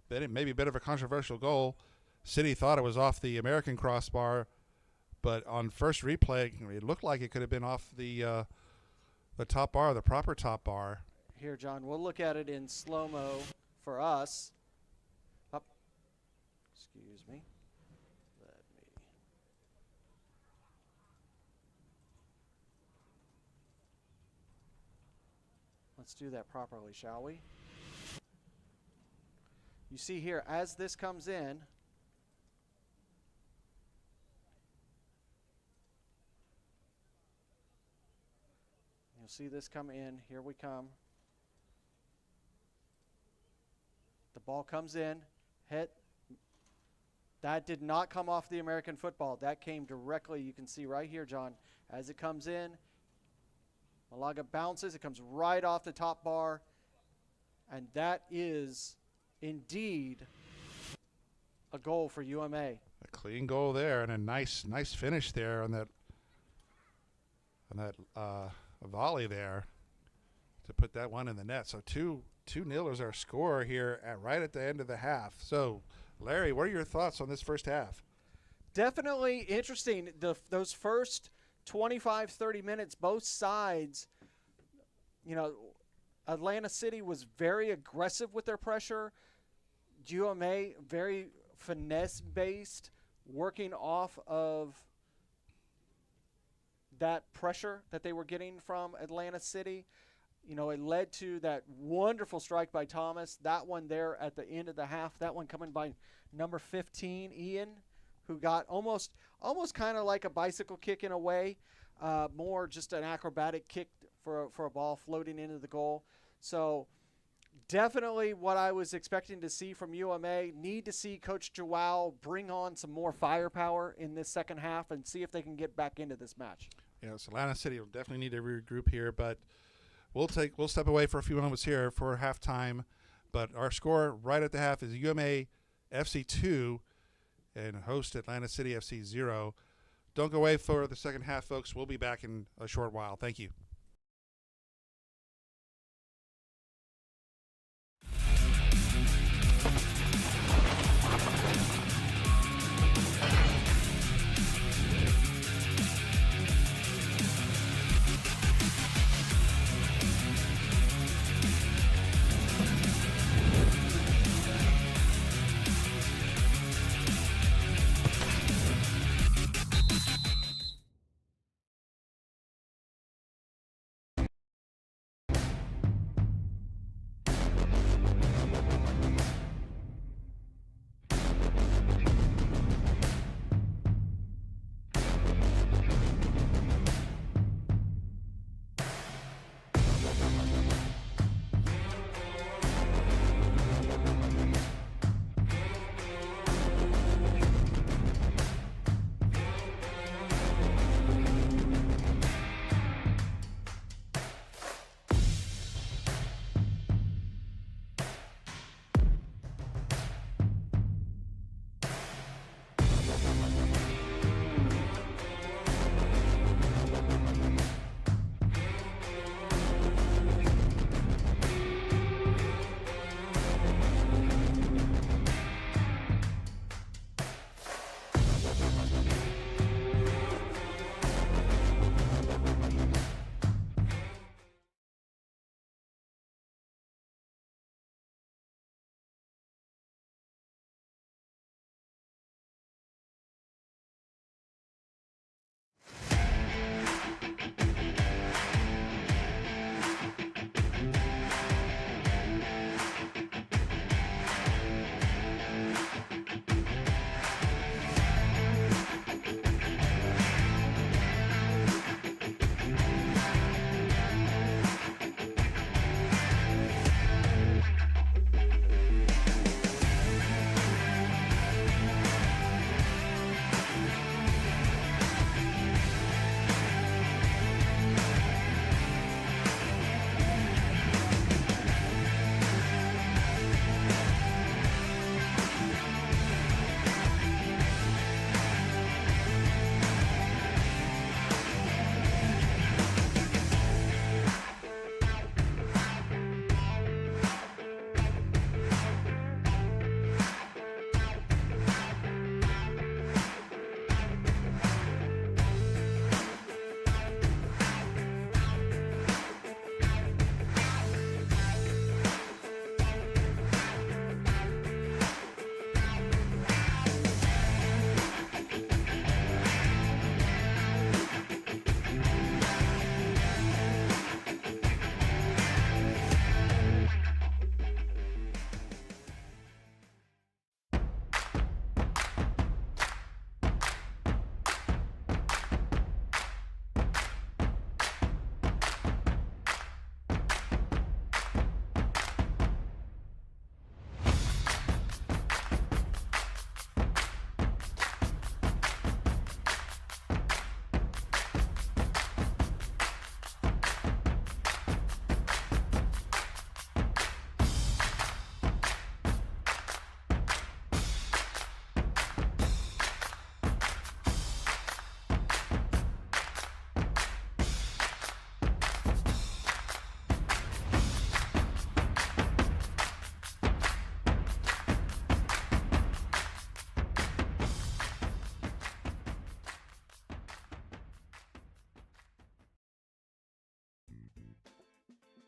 maybe a bit of a controversial goal. City thought it was off the American crossbar, but on first replay, it looked like it could have been off the top bar, the proper top bar. Here, John, we'll look at it in slow-mo for us. Excuse me. Let's do that properly, shall we? You see here, as this comes in, you'll see this come in. Here we come. The ball comes in, hit. That did not come off the American football. That came directly, you can see right here, John, as it comes in. Malaga bounces. It comes right off the top bar. And that is indeed a goal for UMA. A clean goal there and a nice finish there on that volley there to put that one in the net. So 2-0 is our score here right at the end of the half. So, Larry, what are your thoughts on this first half? Definitely interesting. Those first 25, 30 minutes, both sides, Atlanta City was very aggressive with their pressure. UMA, very finesse-based, working off of that pressure that they were getting from Atlanta City. It led to that wonderful strike by Thomas. That one there at the end of the half, that one coming by number 15, Ian, who got almost kind of like a bicycle kick in a way. More just an acrobatic kick for a ball floating into the goal. So definitely what I was expecting to see from UMA. Need to see Coach Joao bring on some more firepower in this second half and see if they can get back into this match. Yes, Atlanta City will definitely need to regroup here, but we'll step away for a few moments here for halftime. But our score right at the half is UMA FC 2 and host Atlanta City FC 0. Don't go away for the second half, folks. We'll be back in a short while. Thank you.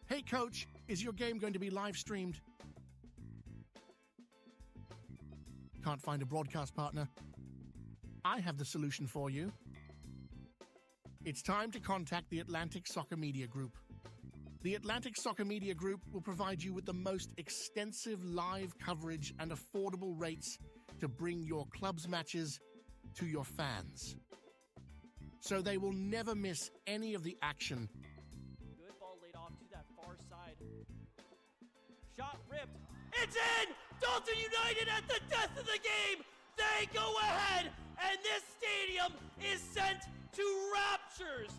Hey coach, is your game going to be live streamed? Can't find a broadcast partner? I have the solution for you. It's time to contact the Atlantic Soccer Media Group. The Atlantic Soccer Media Group will provide you with the most extensive live coverage and affordable rates to bring your club's matches to your fans. So they will never miss any of the action. Good ball laid off to that far side. Shot ripped. It's in! Dalton United at the death of the game! They go ahead, and this stadium is sent to raptures.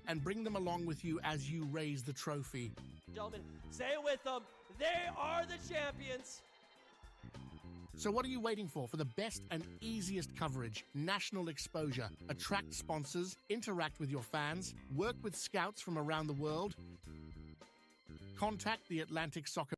And bring them along with you as you raise the trophy. Gentlemen, say it with them. They are the champions. So what are you waiting for the best and easiest coverage, national exposure, attract sponsors, interact with your fans, work with scouts from around the world? Contact the Atlantic Soccer.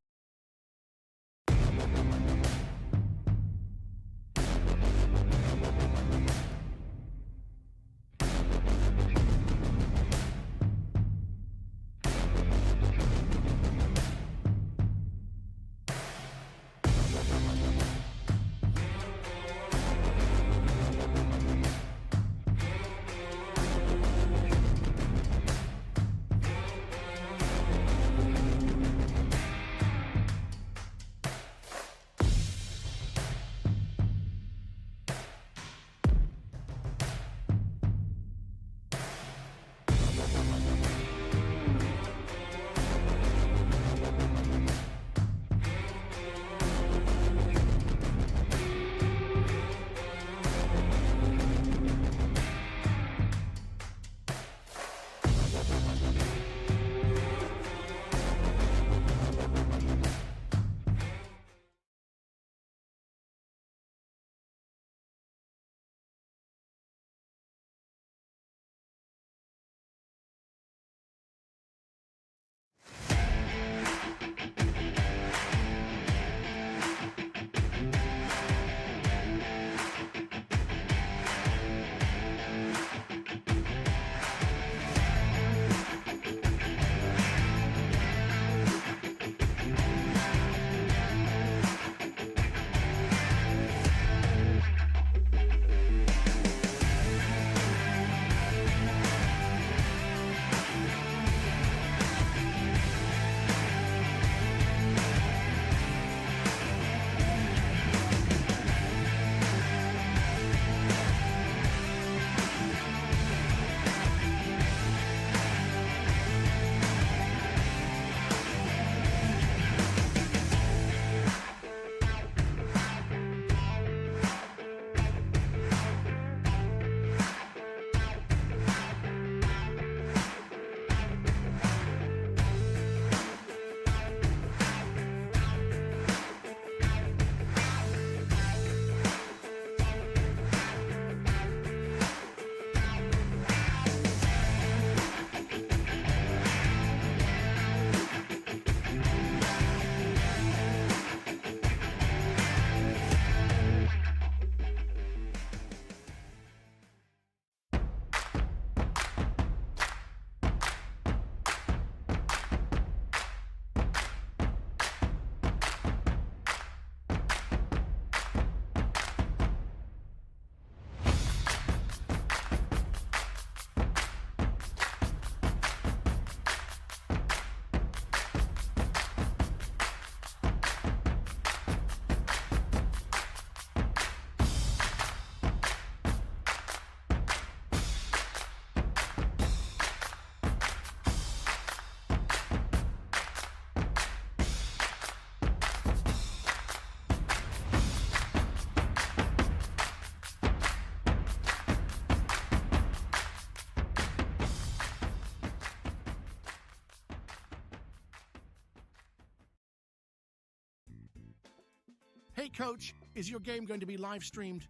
Hey coach, is your game going to be live streamed?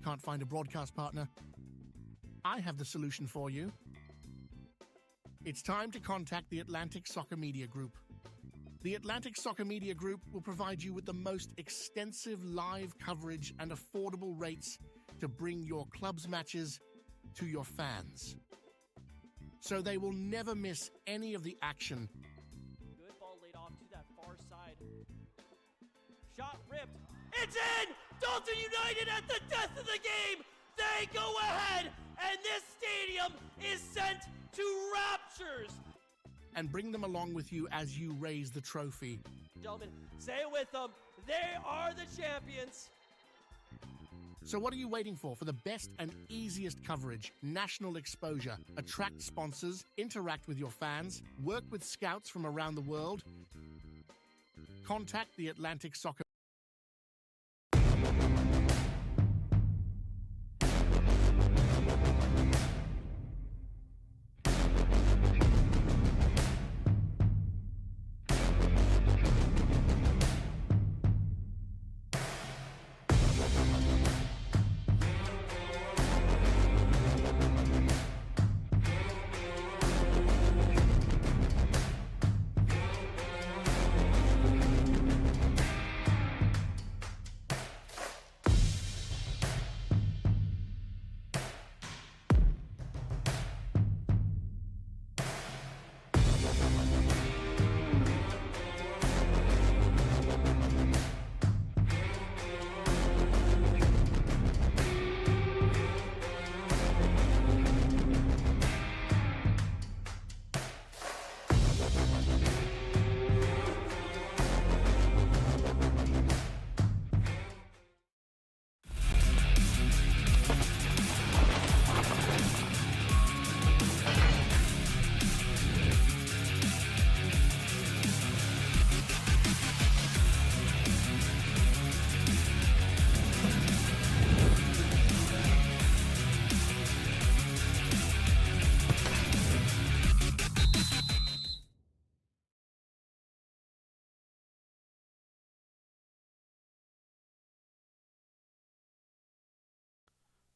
Can't find a broadcast partner? I have the solution for you. It's time to contact the Atlantic Soccer Media Group. The Atlantic Soccer Media Group will provide you with the most extensive live coverage and affordable rates to bring your club's matches to your fans. So they will never miss any of the action. Good ball laid off to that far side. Shot ripped. It's in! Dalton United at the death of the game! They go ahead, and this stadium is sent to raptures. And bring them along with you as you raise the trophy. Gentlemen, say it with them. They are the champions. So what are you waiting for the best and easiest coverage, national exposure, attract sponsors, interact with your fans, work with scouts from around the world? Contact the Atlantic Soccer.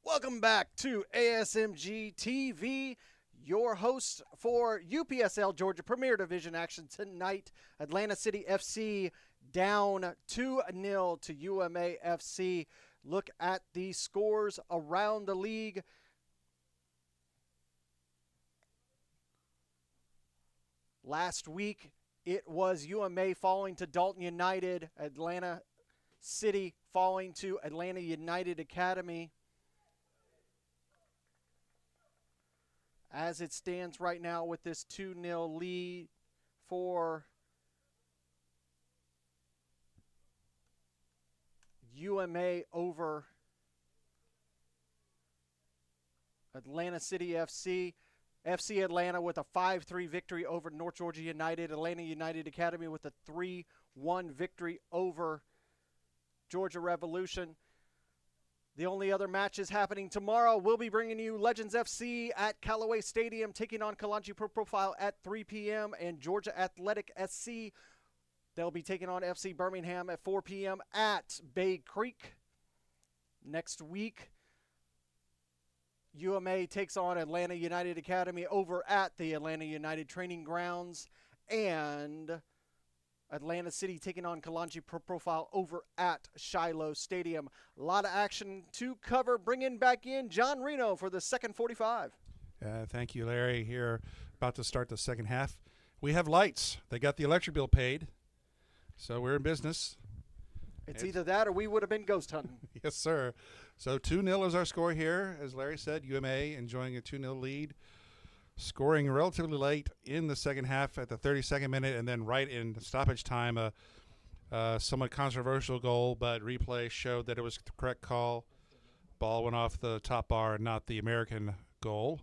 Welcome back to ASMG TV. Your host for UPSL Georgia Premier Division action tonight. Atlanta City FC down 2-0 to UMA FC. Look at the scores around the league. Last week, it was UMA falling to Dalton United, Atlanta City falling to Atlanta United Academy. As it stands right now with this 2-0 lead for UMA over Atlanta City FC. FC Atlanta with a 5-3 victory over North Georgia United. Atlanta United Academy with a 3-1 victory over Georgia Revolution. The only other matches happening tomorrow, we'll be bringing you Legends FC at Callaway Stadium, taking on Kalanchi Pro Profile at 3 p.m. and Georgia Athletic SC. They'll be taking on FC Birmingham at 4 p.m. at Bay Creek. Next week, UMA takes on Atlanta United Academy over at the Atlanta United Training Grounds, and Atlanta City taking on Kalanchi Pro Profile over at Shiloh Stadium. A lot of action to cover. Bringing back in John Reno for the second 45. Thank you, Larry. Here, about to start the second half. We have lights. They got the electric bill paid, so we're in business. It's either that or we would have been ghost hunting. Yes, sir. So 2-0 is our score here. As Larry said, UMA enjoying a 2-0 lead. Scoring relatively late in the second half at the 32nd minute, and then right in stoppage time, a somewhat controversial goal, but replay showed that it was the correct call. Ball went off the top bar and not the American goal.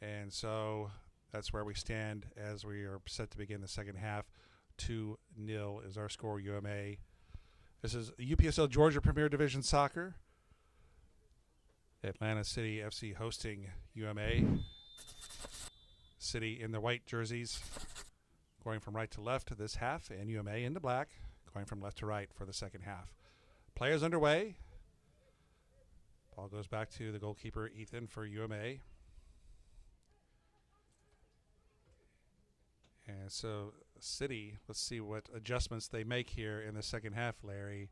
And so that's where we stand as we are set to begin the second half. 2-0 is our score, UMA. This is UPSL Georgia Premier Division Soccer. Atlanta City FC hosting UMA. City in the white jerseys, going from right to left this half, and UMA in the black, going from left to right for the second half. Players underway. Ball goes back to the goalkeeper, Ethan, for UMA. And so City, let's see what adjustments they make here in the second half, Larry,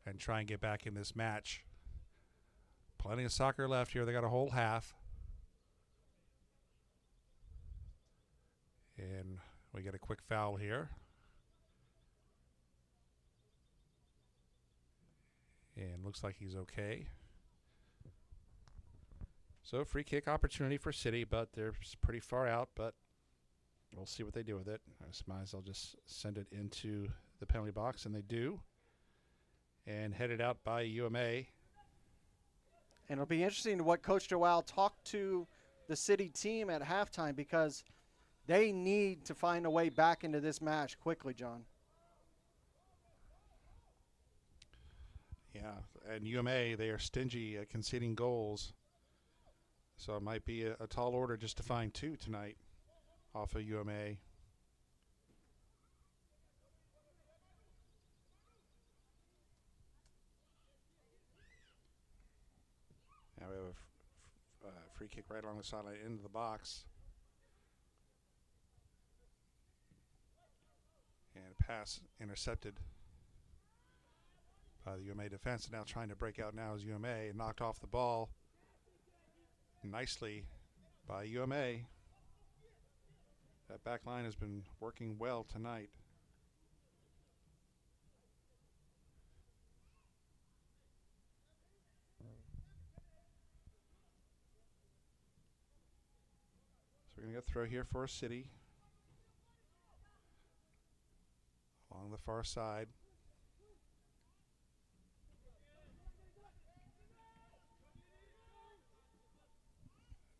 and try and get back in this match. Plenty of soccer left here. They got a whole half. And we get a quick foul here. And looks like he's okay. So free kick opportunity for City, but they're pretty far out, but we'll see what they do with it. I might as well just send it into the penalty box, and they do. And headed out by UMA. And it'll be interesting to what Coach Joao talked to the City team at halftime, because they need to find a way back into this match quickly, John. Yeah, and UMA, they are stingy at conceding goals. So it might be a tall order just to find two tonight off of UMA. Now we have a free kick right along the sideline into the box. And pass intercepted by the UMA defense. Now trying to break out now is UMA. Knocked off the ball nicely by UMA. That back line has been working well tonight. So we're going to get a throw here for a City. Along the far side.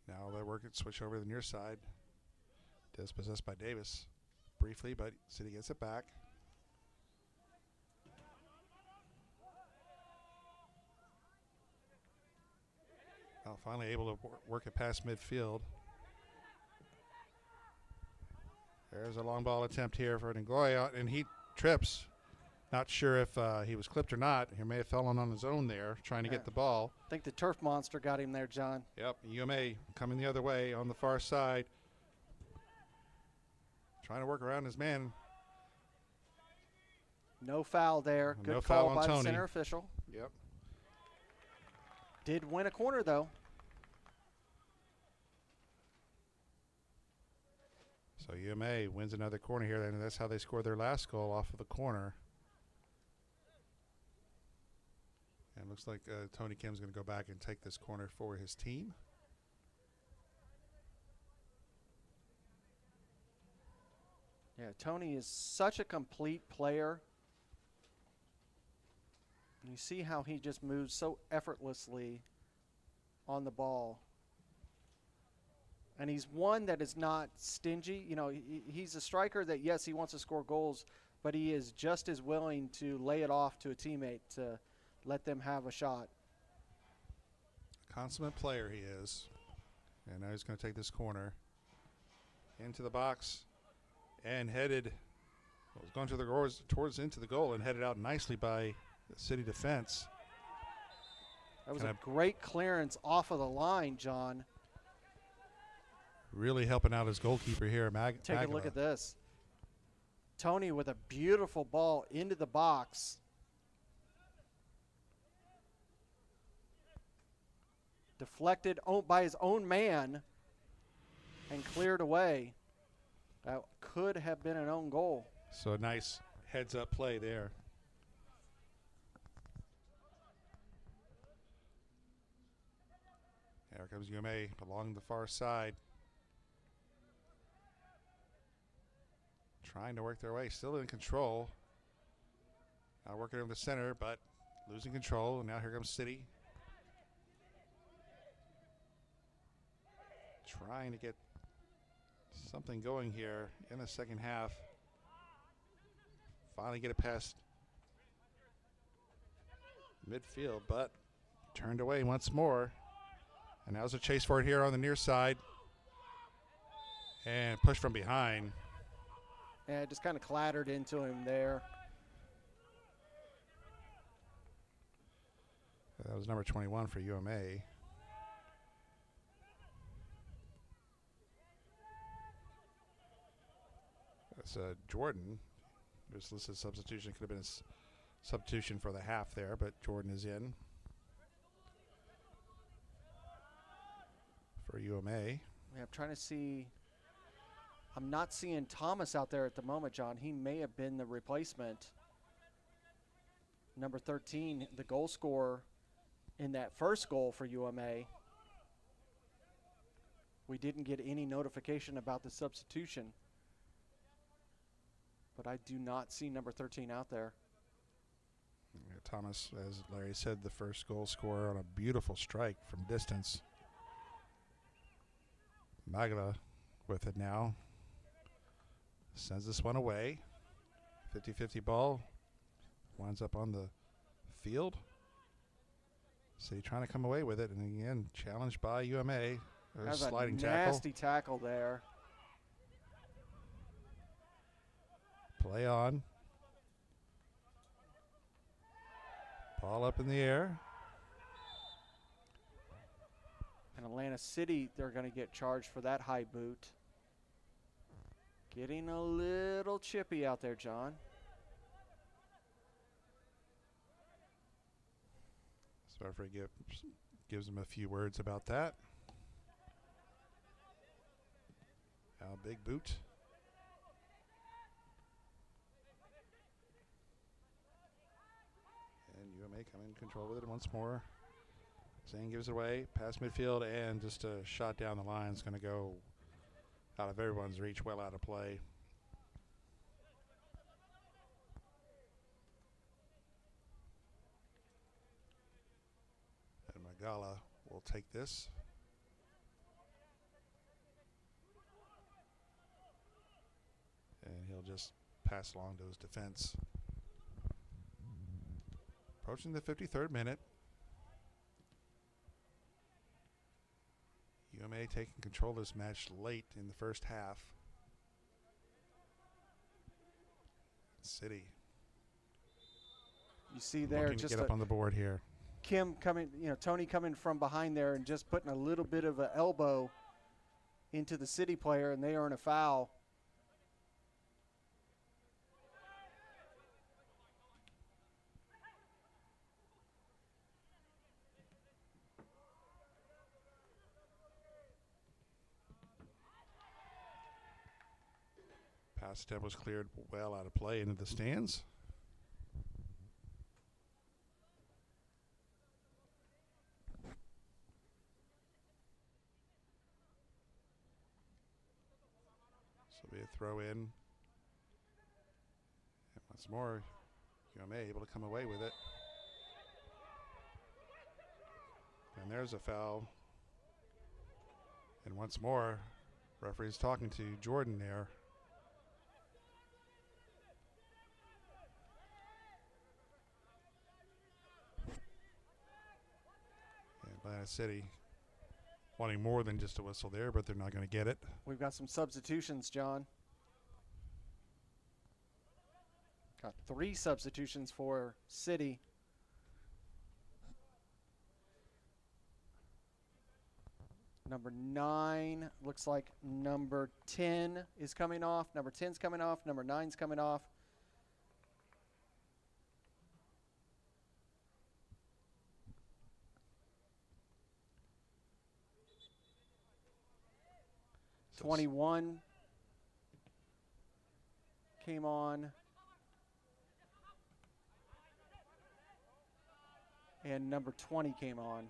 Now they're working, switch over to the near side. Dispossessed by Davis briefly, but City gets it back. Now finally able to work it past midfield. There's a long ball attempt here for Ngoya, and he trips. Not sure if he was clipped or not. He may have fallen on his own there, trying to get the ball. I think the turf monster got him there, John. Yep, UMA coming the other way on the far side. Trying to work around his man. No foul there. No Good foul call on by the Tony. center official. Yep. Did win a corner, though. So UMA wins another corner here, and that's how they scored their last goal, off of the corner. And looks like Tony Kim's going to go back and take this corner for his team. Yeah, Tony is such a complete player. You see how he just moves so effortlessly on the ball. And he's one that is not stingy. You know, he's a striker that, yes, he wants to score goals, but he is just as willing to lay it off to a teammate to let them have a shot. Consummate player he is. And now he's going to take this corner into the box and headed, well, was going to the towards into the goal and headed out nicely by the City defense. That was a great clearance off of the line, John. Really helping out his goalkeeper here, Take a look at this. Tony with a beautiful ball into the box. Deflected by his own man and cleared away. That could have been an own goal. So a nice heads-up play there. Here comes UMA along the far side. Trying to work their way, still in control. Now working over the center, but losing control. And now here comes City. Trying to get something going here in the second half. Finally get it past midfield, but turned away once more. And now's a chase for it here on the near side. And push from behind. Yeah, just kind of clattered into him there. That was number 21 for UMA. That's Jordan. Just listed substitution. Could have been a substitution for the half there, but Jordan is in for UMA. Yeah, I'm trying to see. I'm not seeing Thomas out there at the moment, John. He may have been the replacement. Number 13, the goal scorer in that first goal for UMA. We didn't get any notification about the substitution. But I do not see number 13 out there. Yeah, Thomas, as Larry said, the first goal scorer on a beautiful strike from distance. Magala with it now. Sends this one away. 50-50 ball. Winds up on the field. City trying to come away with it. And again, challenged by UMA. There's a sliding tackle. Nasty tackle there. Play on. Ball up in the air. And Atlanta City, they're going to get charged for that high boot. Getting a little chippy out there, John. So referee gives him a few words about that. Now big boot. And UMA come in control with it once more. Zane gives it away, past midfield, and just a shot down the line is going to go out of everyone's reach, well out of play. And Magala will take this. And he'll just pass along to his defense. Approaching the 53rd minute. UMA taking control of this match late in the first half. City You see there Looking to just get up on the board here. Kim coming, Tony coming from behind there and just putting a little bit of an elbow into the City player, and they earn a foul. Pass attempt was cleared well out of play into the stands. So be a throw in. And once more, UMA able to come away with it. And there's a foul. And once more, referee's talking to Jordan there. Atlanta City wanting more than just a whistle there, but they're not going to get it. We've got some substitutions, John. Got 3 substitutions for City. Number 9 looks like number 10 is coming off. Number 10's coming off. Number 9's coming off. So 21 came on. And number 20 came on.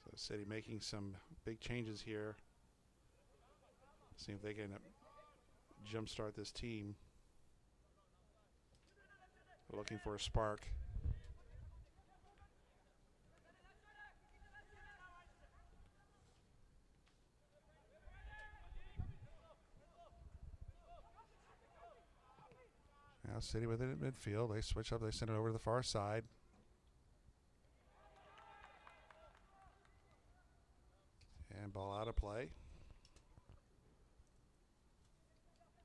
So City making some big changes here. See if they can jumpstart this team. Looking for a spark. Now City with it at midfield. They switch up. They send it over to the far side. And ball out of play.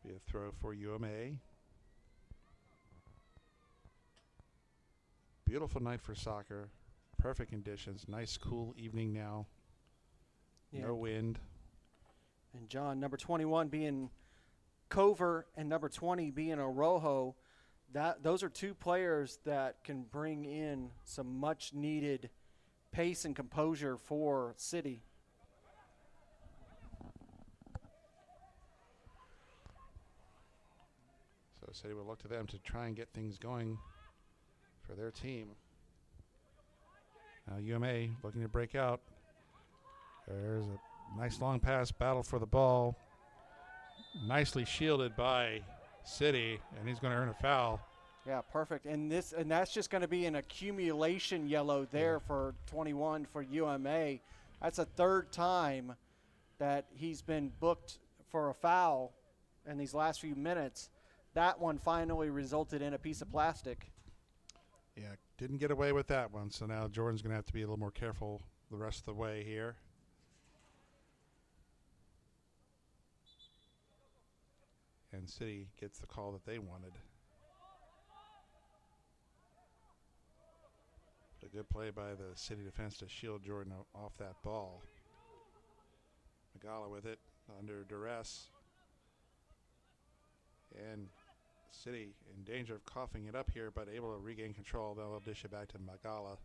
Be a throw for UMA. Beautiful night for soccer. Perfect conditions. Nice cool evening now. Yeah. No wind. And John, number 21 being Cover and number 20 being Orojo, those are 2 players that can bring in some much needed pace and composure for City. So City will look to them to try and get things going for their team. Now UMA looking to break out. There's a nice long pass, battle for the ball. Nicely shielded by City, and he's going to earn a foul. Yeah, perfect. And that's just going to be an accumulation yellow there for 21 for UMA. That's a 3rd time that he's been booked for a foul in these last few minutes. That one finally resulted in a piece of plastic. Yeah, didn't get away with that one, so now Jordan's going to have to be a little more careful the rest of the way here. And City gets the call that they wanted. A good play by the City defense to shield Jordan off that ball. Magala with it under duress. And City in danger of coughing it up here, but able to regain control. They'll dish it back to Magala.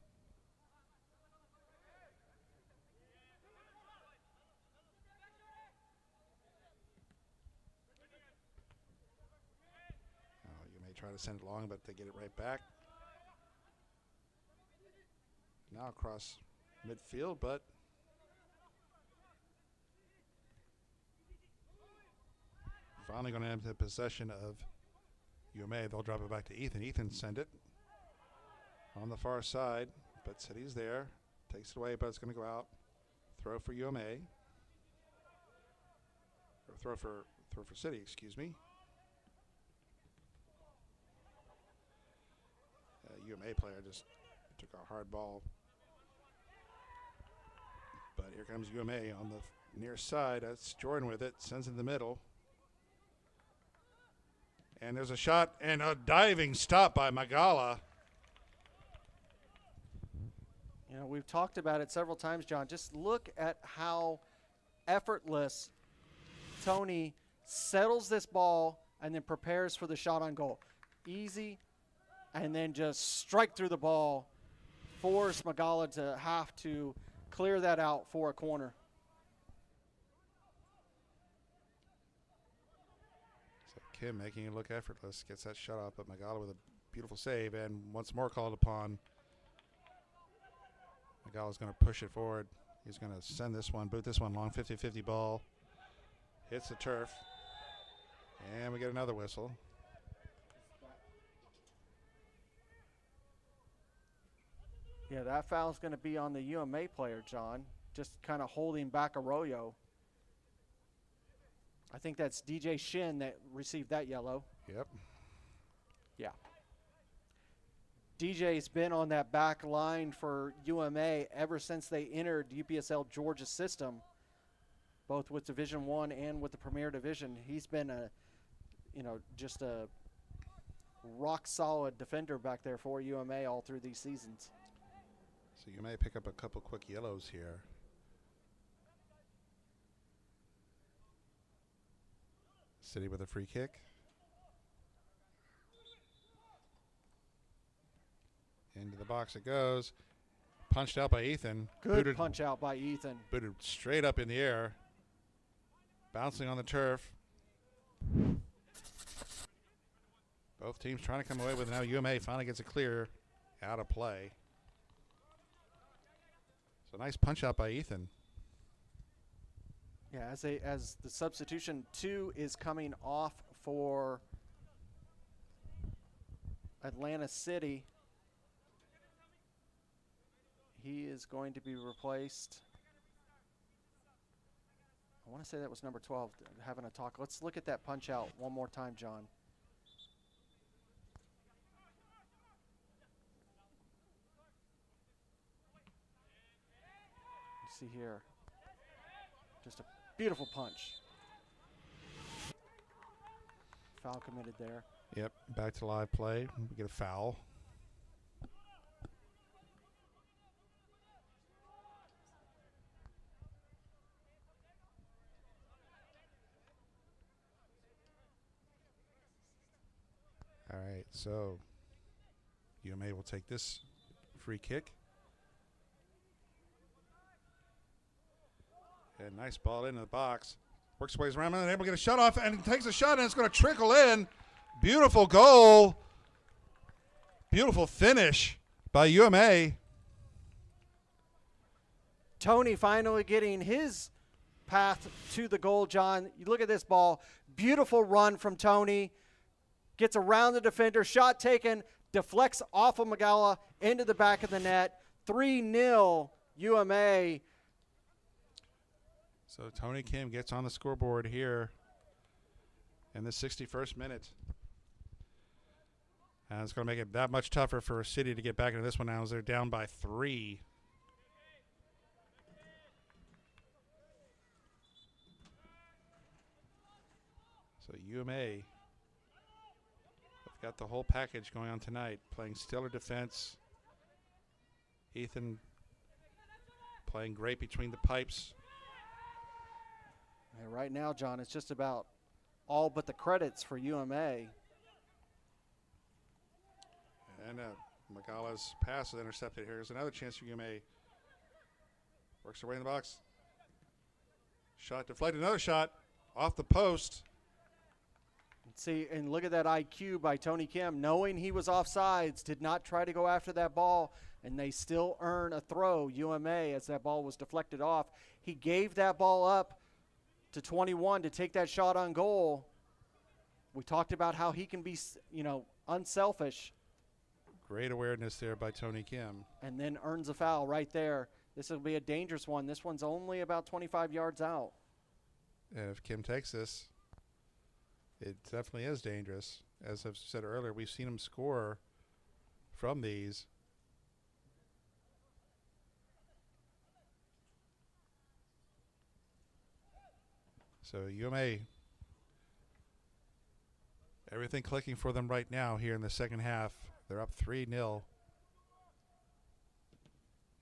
Try to send it long, but they get it right back. Now across midfield, but finally going to have the possession of UMA. They'll drop it back to Ethan. Ethan send it on the far side, but City's there. Takes it away, but it's going to go out. Throw for UMA. Or throw for City, excuse me. UMA player just took a hard ball. But here comes UMA on the near side. That's Jordan with it. Sends it in the middle. And there's a shot and a diving stop by Magala. You know, we've talked about it several times, John. Just look at how effortless Tony settles this ball and then prepares for the shot on goal. Easy, and then just strike through the ball. Force Magala to have to clear that out for a corner. So Kim making it look effortless. Gets that shot off, but Magala with a beautiful save, and once more called upon. Magala's going to push it forward. He's going to send this one, boot this one long, 50-50 ball. Hits the turf. And we get another whistle. Yeah, that foul's going to be on the UMA player, John. Just kind of holding back Arroyo. I think that's DJ Shin that received that yellow. Yep. Yeah. DJ's been on that back line for UMA ever since they entered UPSL Georgia system, both with Division I and with the Premier Division. He's been just a rock solid defender back there for UMA all through these seasons. So you may pick up a couple quick yellows here. City with a free kick. Into the box it goes. Punched out by Ethan. Good punch out by Ethan. Booted straight up in the air. Bouncing on the turf. Both teams trying to come away with it. Now UMA finally gets a clear out of play. So nice punch out by Ethan. Yeah, as the substitution 2 is coming off for Atlanta City. He is going to be replaced. I want to say that was number 12 having a talk. Let's look at that punch out one more time, John. You see here, just a beautiful punch. Foul committed there. Yep, back to live play. We get a foul. All right, so UMA will take this free kick. And nice ball into the box. Works ways around and able to get a shot off and takes a shot and it's going to trickle in. Beautiful goal. Beautiful finish by UMA. Tony finally getting his path to the goal, John. You look at this ball. Beautiful run from Tony. Gets around the defender. Shot taken. Deflects off of Magala into the back of the net. 3-0 UMA. So Tony Kim gets on the scoreboard here in the 61st minute. And it's going to make it that much tougher for City to get back into this one now as they're down by 3. So UMA have got the whole package going on tonight, playing stellar defense. Ethan playing great between the pipes. And right now, John, it's just about all but the credits for UMA. And Magala's pass is intercepted here. Here's another chance for UMA. Works her way in the box. Shot deflected. Another shot off the post. See, and look at that IQ by Tony Kim. Knowing he was offsides, did not try to go after that ball, and they still earn a throw, UMA, as that ball was deflected off. He gave that ball up to 21 to take that shot on goal. We talked about how he can be, unselfish. Great awareness there by Tony Kim. And then earns a foul right there. This will be a dangerous one. This one's only about 25 yards out. And if Kim takes this, it definitely is dangerous. As I've said earlier, we've seen him score from these. So UMA Everything clicking for them right now here in the second half. They're up 3-0.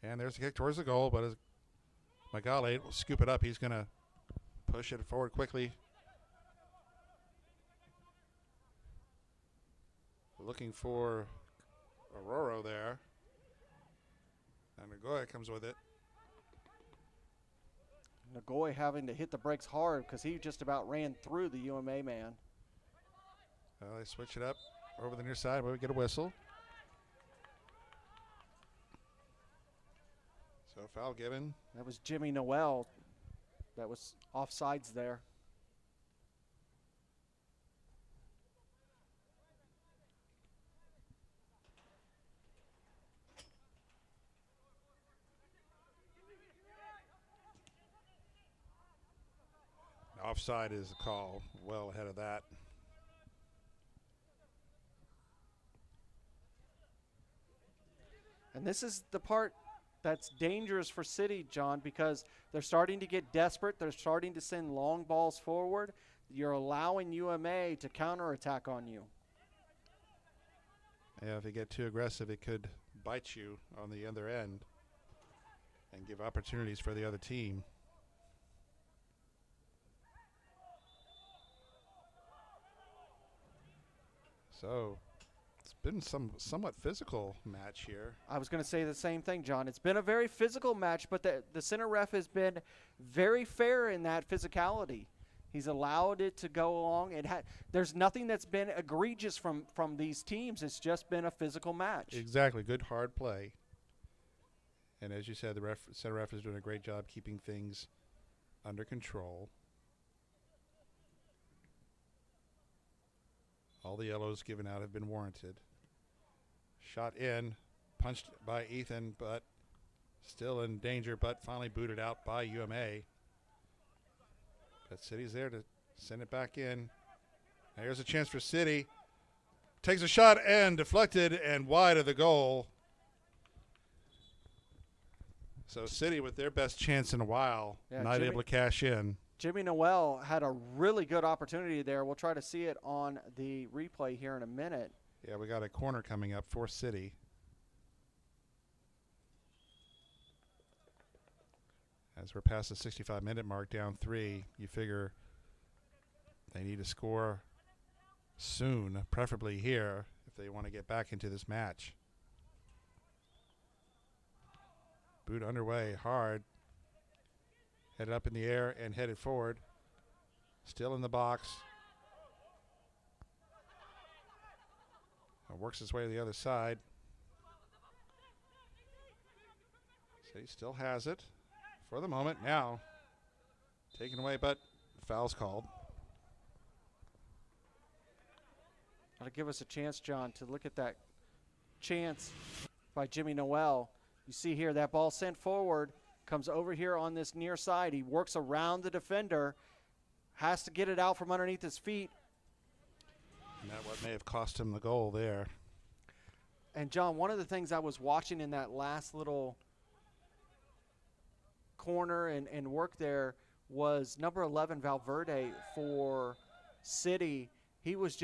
And there's a kick towards the goal, but as Magale will scoop it up, he's going to push it forward quickly. Looking for Aurora there. And Nagoya comes with it. Nagoya having to hit the brakes hard because he just about ran through the UMA man. Well, they switch it up over the near side where we get a whistle. So foul given. That was Jimmy Noel that was offsides there. Offside is the call. Well ahead of that. And this is the part that's dangerous for City, John, because they're starting to get desperate. They're starting to send long balls forward. You're allowing UMA to counterattack on you. Yeah, if you get too aggressive, it could bite you on the other end and give opportunities for the other team. So it's been somewhat physical match here. I was going to say the same thing, John. It's been a very physical match, but the center ref has been very fair in that physicality. He's allowed it to go along. There's nothing that's been egregious from these teams. It's just been a physical match. Exactly. Good hard play. And as you said, the center ref is doing a great job keeping things under control. All the yellows given out have been warranted. Shot in, punched by Ethan, but still in danger, but finally booted out by UMA. But City's there to send it back in. Now here's a chance for City. Takes a shot and deflected and wide of the goal. So City with their best chance in a while, not able to cash in. Jimmy Noel had a really good opportunity there. We'll try to see it on the replay here in a minute. Yeah, we got a corner coming up for City. As we're past the 65-minute mark, down 3, you figure they need to score soon, preferably here, if they want to get back into this match. Boot underway, hard. Headed up in the air and headed forward. Still in the box. Works his way to the other side. So he still has it for the moment. Now taken away, but foul's called. That'll give us a chance, John, to look at that chance by Jimmy Noel. You see here that ball sent forward, comes over here on this near side. He works around the defender, has to get it out from underneath his feet. And that what may have cost him the goal there. And, John, one of the things I was watching in that last little corner and work there was number 11, Valverde, for City. He was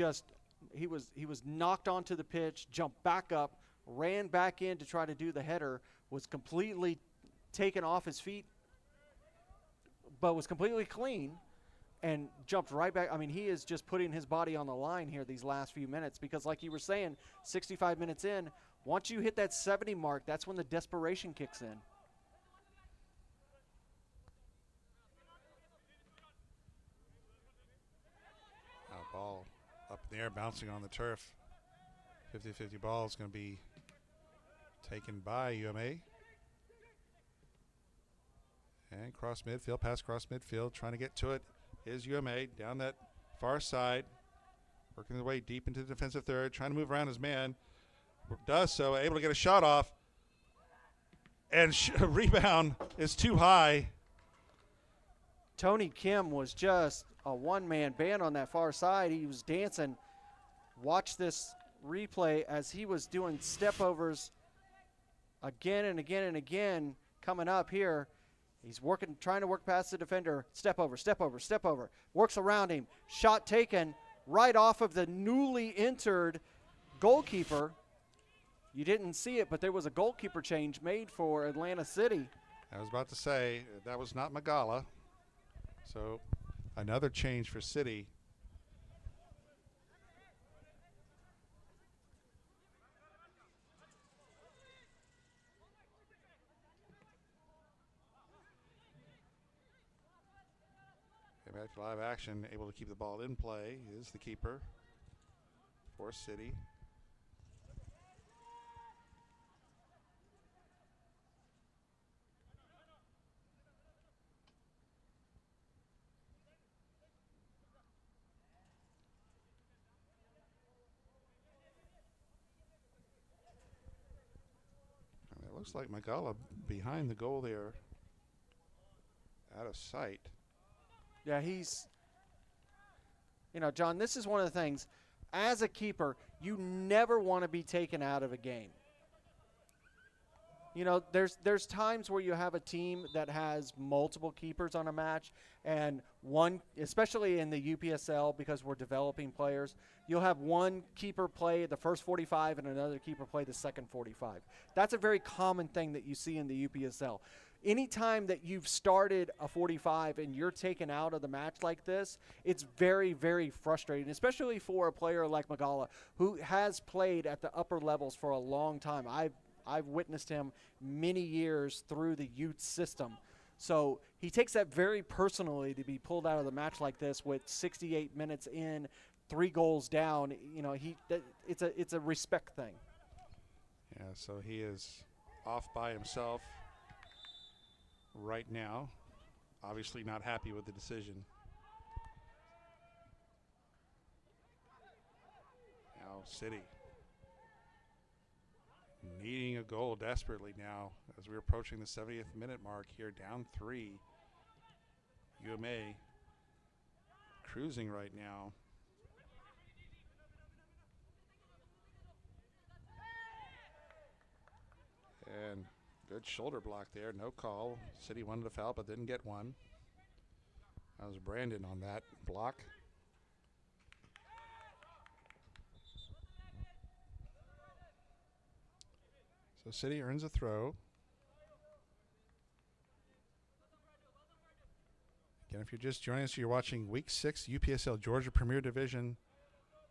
knocked onto the pitch, jumped back up, ran back in to try to do the header, was completely taken off his feet, but was completely clean and jumped right back. I mean, he is just putting his body on the line here these last few minutes because, like you were saying, 65 minutes in, once you hit that 70 mark, that's when the desperation kicks in. Now ball up in the air, bouncing on the turf. 50-50 ball is going to be taken by UMA. And cross midfield, past cross midfield, trying to get to it is UMA down that far side, working their way deep into the defensive third, trying to move around his man. Does so, able to get a shot off. And rebound is too high. Tony Kim was just a one-man band on that far side. He was dancing. Watch this replay as he was doing step-overs again and again and again coming up here. He's trying to work past the defender. Step over, step over, step over. Works around him. Shot taken. right off of the newly entered goalkeeper. You didn't see it, but there was a goalkeeper change made for Atlanta City. I was about to say, that was not Magala. So another change for City. Okay, back to live action, able to keep the ball in play is the keeper for City. And it looks like Magala behind the goal there, out of sight. Yeah, John, this is one of the things. As a keeper, you never want to be taken out of a game. There's times where you have a team that has multiple keepers on a match, and one, especially in the UPSL, because we're developing players, you'll have one keeper play the first 45 and another keeper play the second 45. That's a very common thing that you see in the UPSL. Anytime that you've started a 45 and you're taken out of the match like this, it's very, very frustrating, especially for a player like Magala, who has played at the upper levels for a long time. I've witnessed him many years through the youth system. So he takes that very personally to be pulled out of the match like this with 68 minutes in, 3 goals down. It's a respect thing. Yeah, so he is off by himself right now. Obviously not happy with the decision. Now City needing a goal desperately now as we're approaching the 70th minute mark here, down 3. UMA cruising right now. And good shoulder block there, no call. City wanted a foul but didn't get one. That was Brandon on that block. So City earns a throw. Again, if you're just joining us, you're watching Week 6 UPSL Georgia Premier Division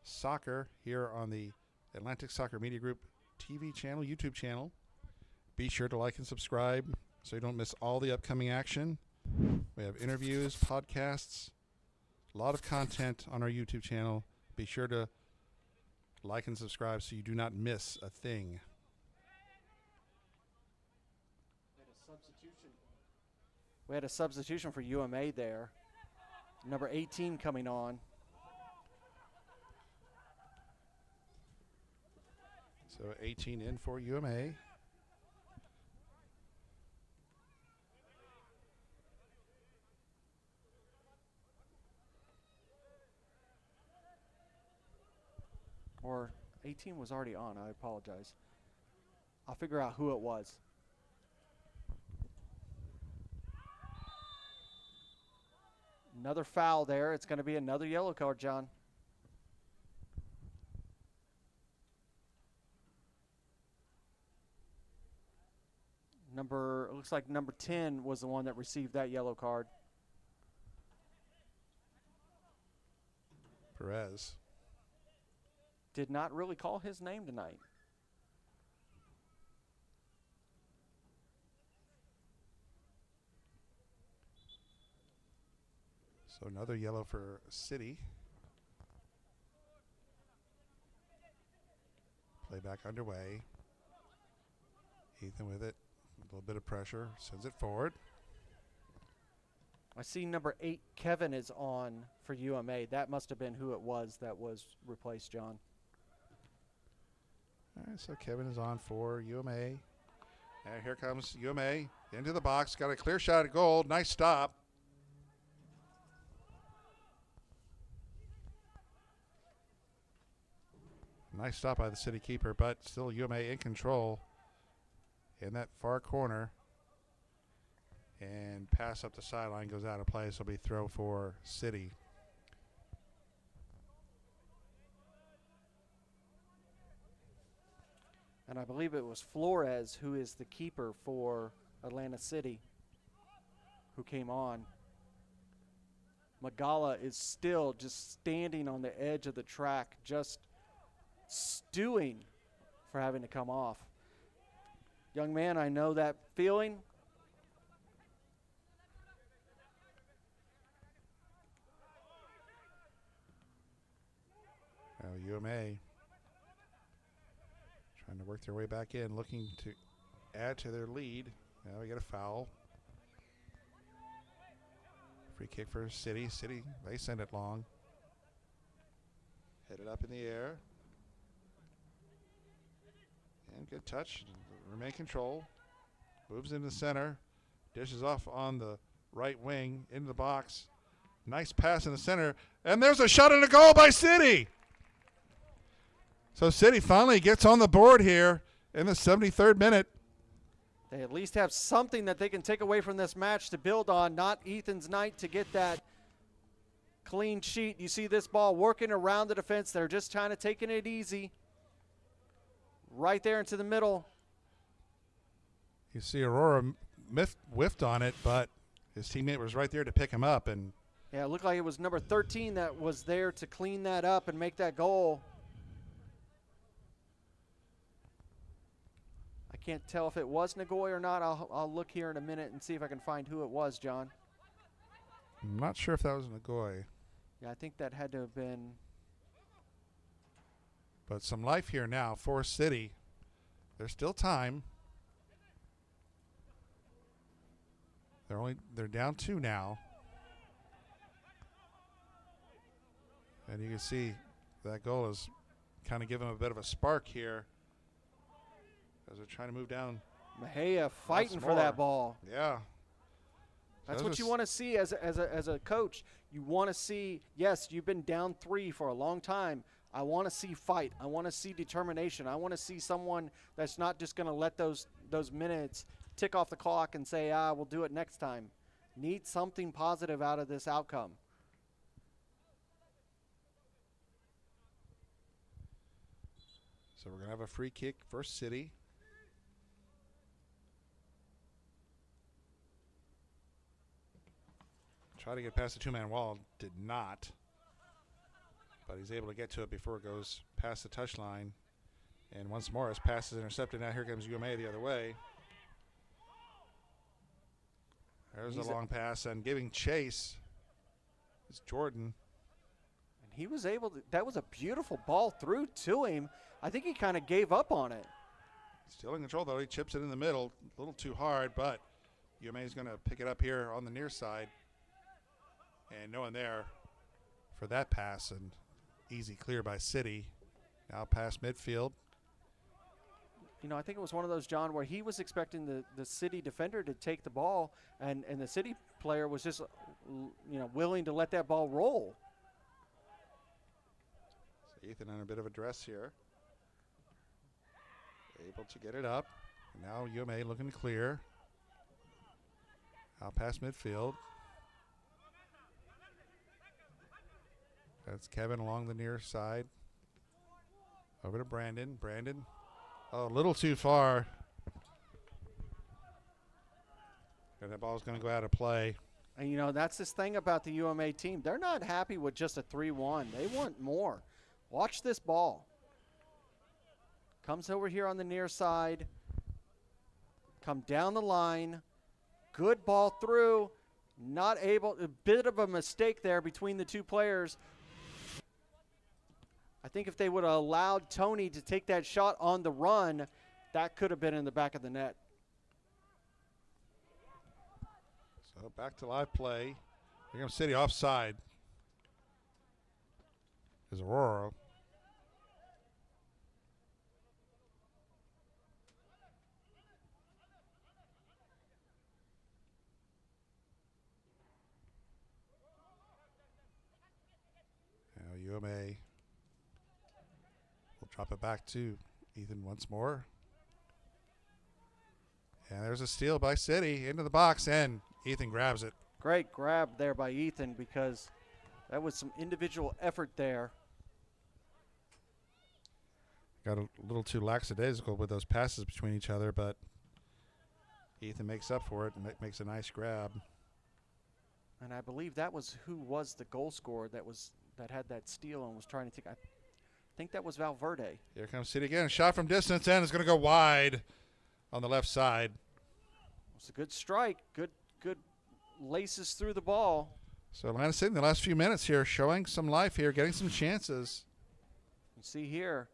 Soccer here on the Atlantic Soccer Media Group TV channel, YouTube channel. Be sure to like and subscribe so you don't miss all the upcoming action. We have interviews, podcasts, a lot of content on our YouTube channel. Be sure to like and subscribe so you do not miss a thing. We had a substitution for UMA there. Number 18 coming on. So 18 in for UMA. Or 18 was already on. I apologize. I'll figure out who it was. Another foul there. It's going to be another yellow card, John. It looks like number 10 was the one that received that yellow card. Perez. Did not really call his name tonight. So another yellow for City. Play back underway. Ethan with it. A little bit of pressure. Sends it forward. I see number 8, Kevin, is on for UMA. That must have been who it was that was replaced, John. All right, so Kevin is on for UMA. And here comes UMA into the box. Got a clear shot at goal. Nice stop. Nice stop by the City keeper, but still UMA in control in that far corner. And pass up the sideline goes out of play, so it'll be throw for City. And I believe it was Flores, who is the keeper for Atlanta City, who came on. Magala is still just standing on the edge of the track, just stewing for having to come off. Young man, I know that feeling. Now UMA trying to work their way back in, looking to add to their lead. Now we get a foul. Free kick for City. City, they send it long. Headed up in the air. And good touch. Remain control. Moves into the center. Dishes off on the right wing into the box. Nice pass in the center. And there's a shot and a goal by City. So City finally gets on the board here in the 73rd minute. They at least have something that they can take away from this match to build on. Not Ethan's night to get that clean sheet. You see this ball working around the defense. They're just trying to taking it easy. Right there into the middle. You see Aurora whiffed on it, but his teammate was right there to pick him up. And yeah, it looked like it was number 13 that was there to clean that up and make that goal. I can't tell if it was Nagoy or not. I'll look here in a minute and see if I can find who it was, John. I'm not sure if that was Nagoy. Yeah, I think that had to have been. But some life here now for City. There's still time. They're down 2 now. And you can see that goal is kind of giving them a bit of a spark here as they're trying to move down. Mejia fighting for that ball. Yeah. That's what you want to see as a coach. You want to see, yes, you've been down 3 for a long time. I want to see fight. I want to see determination. I want to see someone that's not just going to let those minutes tick off the clock and say, we'll do it next time. Need something positive out of this outcome. So we're going to have a free kick for City. Try to get past the 2-man wall. Did not. But he's able to get to it before it goes past the touchline. And once more, his pass is intercepted. Now here comes UMA the other way. There's a long pass, and giving chase is Jordan. And he was able to, that was a beautiful ball through to him. I think he kind of gave up on it. Still in control, though. He chips it in the middle. A little too hard, but UMA is going to pick it up here on the near side. And no one there for that pass, and easy clear by City. Now past midfield. You know, I think it was one of those, John, where he was expecting the City defender to take the ball, and the City player was just, willing to let that ball roll. So Ethan on a bit of a dress here. Able to get it up. Now UMA looking to clear. Out past midfield. That's Kevin along the near side. Over to Brandon. Brandon. Oh, a little too far. And that ball's going to go out of play. And, that's this thing about the UMA team. They're not happy with just a 3-1. They want more. Watch this ball. Comes over here on the near side. Come down the line. Good ball through. Not able. A bit of a mistake there between the two players. I think if they would have allowed Tony to take that shot on the run, that could have been in the back of the net. So back to live play. Here comes City offside. Is Aurora. Now UMA. Drop it back to Ethan once more. And there's a steal by City into the box, and Ethan grabs it. Great grab there by Ethan, because that was some individual effort there. got a little too lackadaisical with those passes between each other, but Ethan makes up for it and makes a nice grab. And I believe that was who was the goal scorer that had that steal and was trying to take. I think that was Valverde. Here comes City again. Shot from distance and it's going to go wide on the left side. It's a good strike. Good laces through the ball. So Atlanta City in the last few minutes here showing some life here, getting some chances. You see here.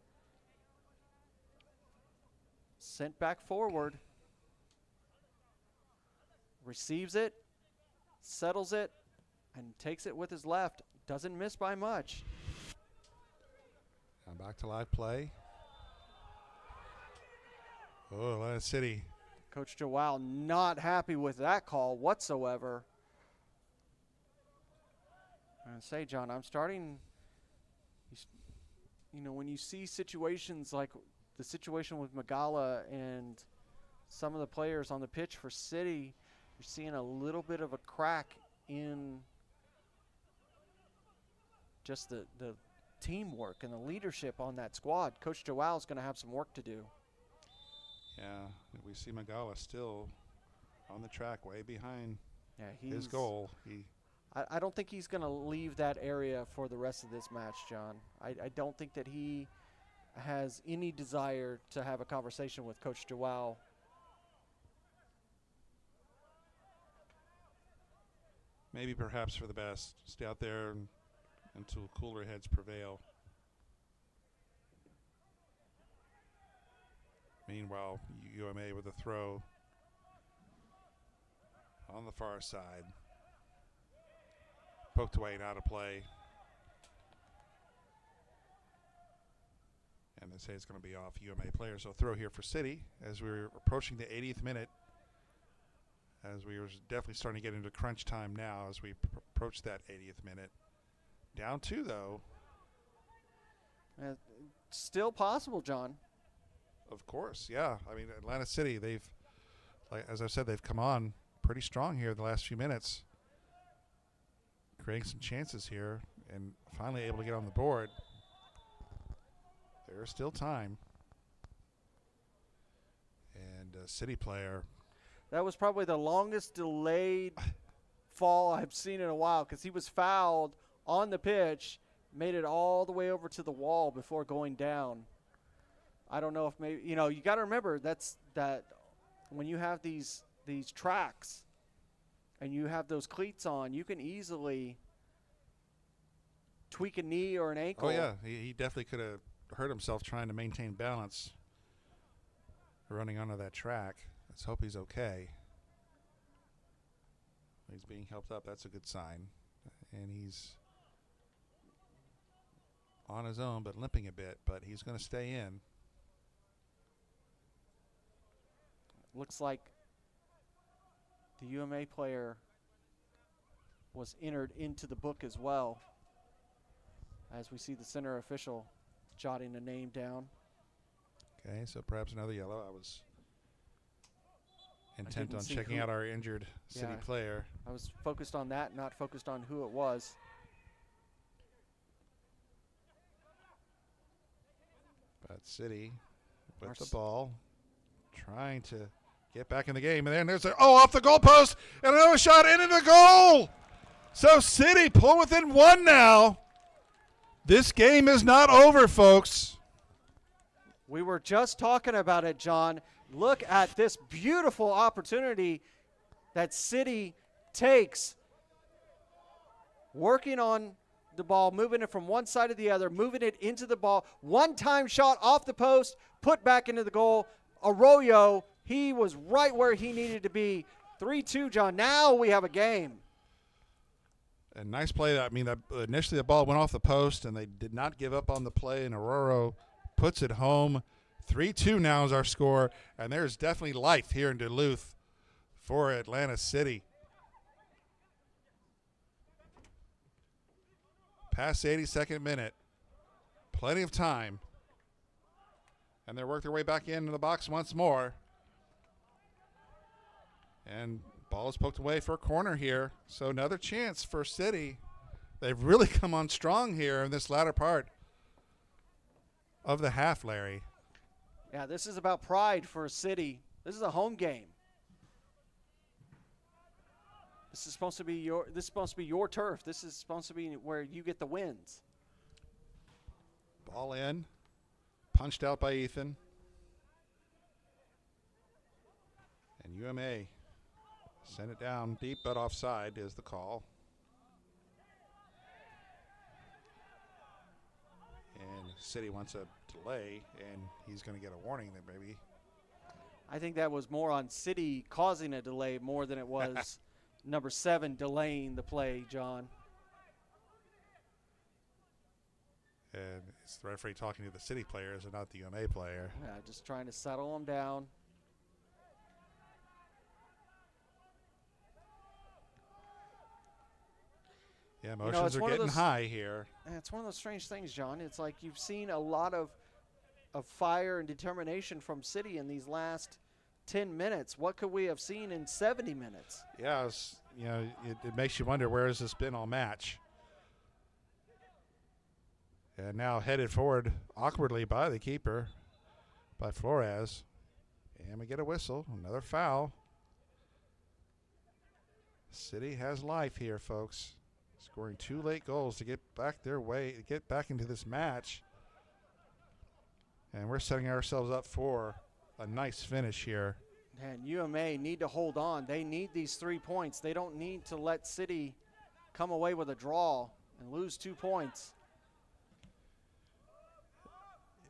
Sent back forward. Receives it. Settles it. And takes it with his left. Doesn't miss by much. Now back to live play. Oh, Atlanta City. Coach Joao not happy with that call whatsoever. And say, John, I'm starting, when you see situations like the situation with Magala and some of the players on the pitch for City, you're seeing a little bit of a crack in just the teamwork and the leadership on that squad. Coach Joao is going to have some work to do. Yeah, we see Magala still on the track, way behind his He's goal. I don't think he's going to leave that area for the rest of this match, John. I don't think that he has any desire to have a conversation with Coach Joao. Maybe perhaps for the best. Stay out there until cooler heads prevail. Meanwhile, UMA with a throw on the far side. Poked away and out of play. And they say it's going to be off UMA players. So throw here for City as we're approaching the 80th minute. As we are definitely starting to get into crunch time now as we approach that 80th minute. Down 2, though. Still possible, John. Of course, yeah. I mean, Atlanta City, as I said, they've come on pretty strong here the last few minutes. Creating some chances here and finally able to get on the board. There's still time. And a City player. That was probably the longest delayed fall I've seen in a while because he was fouled on the pitch, made it all the way over to the wall before going down. I don't know if maybe, you got to remember that when you have these tracks and you have those cleats on, you can easily tweak a knee or an ankle. Oh, yeah. He definitely could have hurt himself trying to maintain balance running onto that track. Let's hope he's okay. He's being helped up. That's a good sign. And he's on his own but limping a bit, but he's going to stay in. Looks like the UMA player was entered into the book as well, as we see the center official jotting a name down. Okay, so perhaps another yellow. I was intent on checking out our injured City player. I was focused on that, not focused on who it was. But City with the ball, trying to get back in the game. And then there's off the goalpost, and another shot into the goal. So City pull within 1 now. This game is not over, folks. We were just talking about it, John. Look at this beautiful opportunity that City takes. Working on the ball, moving it from one side to the other, moving it into the ball. One-time shot off the post, put back into the goal. Arroyo, he was right where he needed to be. 3-2, John. Now we have a game. A nice play. Initially the ball went off the post, and they did not give up on the play, and Arroyo puts it home. 3-2 now is our score, and there's definitely life here in Duluth for Atlanta City. Past the 82nd minute. Plenty of time. And they work their way back into the box once more. And ball is poked away for a corner here. So another chance for City. They've really come on strong here in this latter part of the half, Larry. Yeah, this is about pride for a city. This is a home game. This is supposed to be your turf. This is supposed to be where you get the wins. Ball in. Punched out by Ethan. And UMA sent it down deep, but offside is the call. And City wants a delay, and he's going to get a warning there, maybe. I think that was more on City causing a delay more than it was number 7 delaying the play, John. And it's the referee talking to the City players and not the UMA player. Yeah, just trying to settle them down. Yeah, emotions are getting high here. It's one of those strange things, John. It's like you've seen a lot of fire and determination from City in these last 10 minutes. What could we have seen in 70 minutes? Yeah, it makes you wonder, where has this been all match? And now headed forward awkwardly by the keeper, by Flores. And we get a whistle, another foul. City has life here, folks. Scoring 2 late goals to get back their way, get back into this match. And we're setting ourselves up for a nice finish here. And UMA need to hold on. They need these 3 points. They don't need to let City come away with a draw and lose 2 points.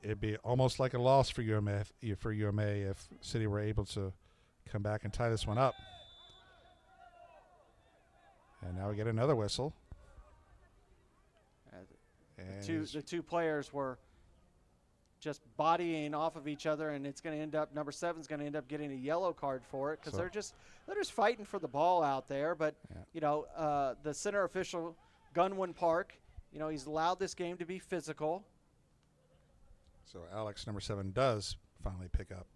It'd be almost like a loss for UMA if City were able to come back and tie this one up. And now we get another whistle. The two players were just bodying off of each other, and it's going to end up, number 7's going to end up getting a yellow card for it because they're just fighting for the ball out there. But the center official, Gunwin Park, he's allowed this game to be physical. So Alex, number 7, does finally pick up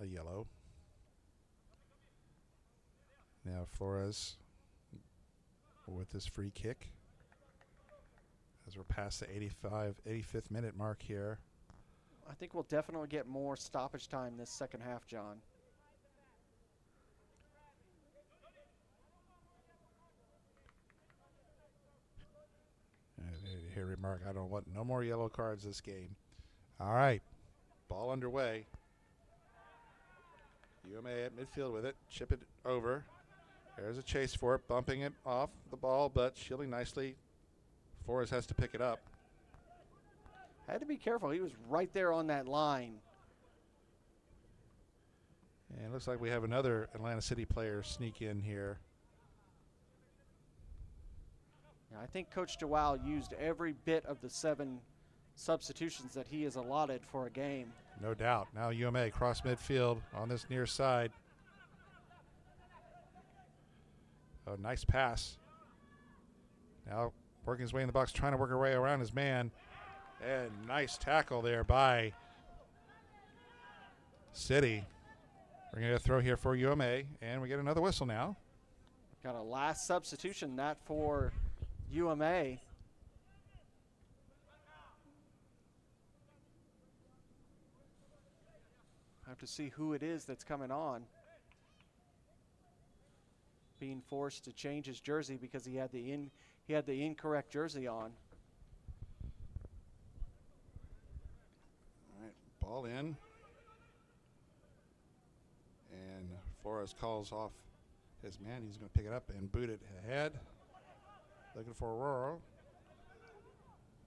a yellow. Now Flores with this free kick as we're past the 85th minute mark here. I think we'll definitely get more stoppage time this second half, John. Here, remark, I don't want no more yellow cards this game. All right, ball underway. UMA at midfield with it, chip it over. There's a chase for it, bumping it off the ball, but shielding nicely. Flores has to pick it up. Had to be careful. He was right there on that line. And it looks like we have another Atlanta City player sneak in here. Yeah, I think Coach DeWow used every bit of the 7 substitutions that he has allotted for a game. No doubt. Now UMA cross midfield on this near side. Oh, nice pass. Now working his way in the box, trying to work her way around his man. And nice tackle there by City. We're going to throw here for UMA, and we get another whistle now. Got a last substitution, that for UMA. Have to see who it is that's coming on. Being forced to change his jersey because he had the incorrect jersey on. All right, ball in. And Flores calls off his man. He's going to pick it up and boot it ahead. Looking for Aurora.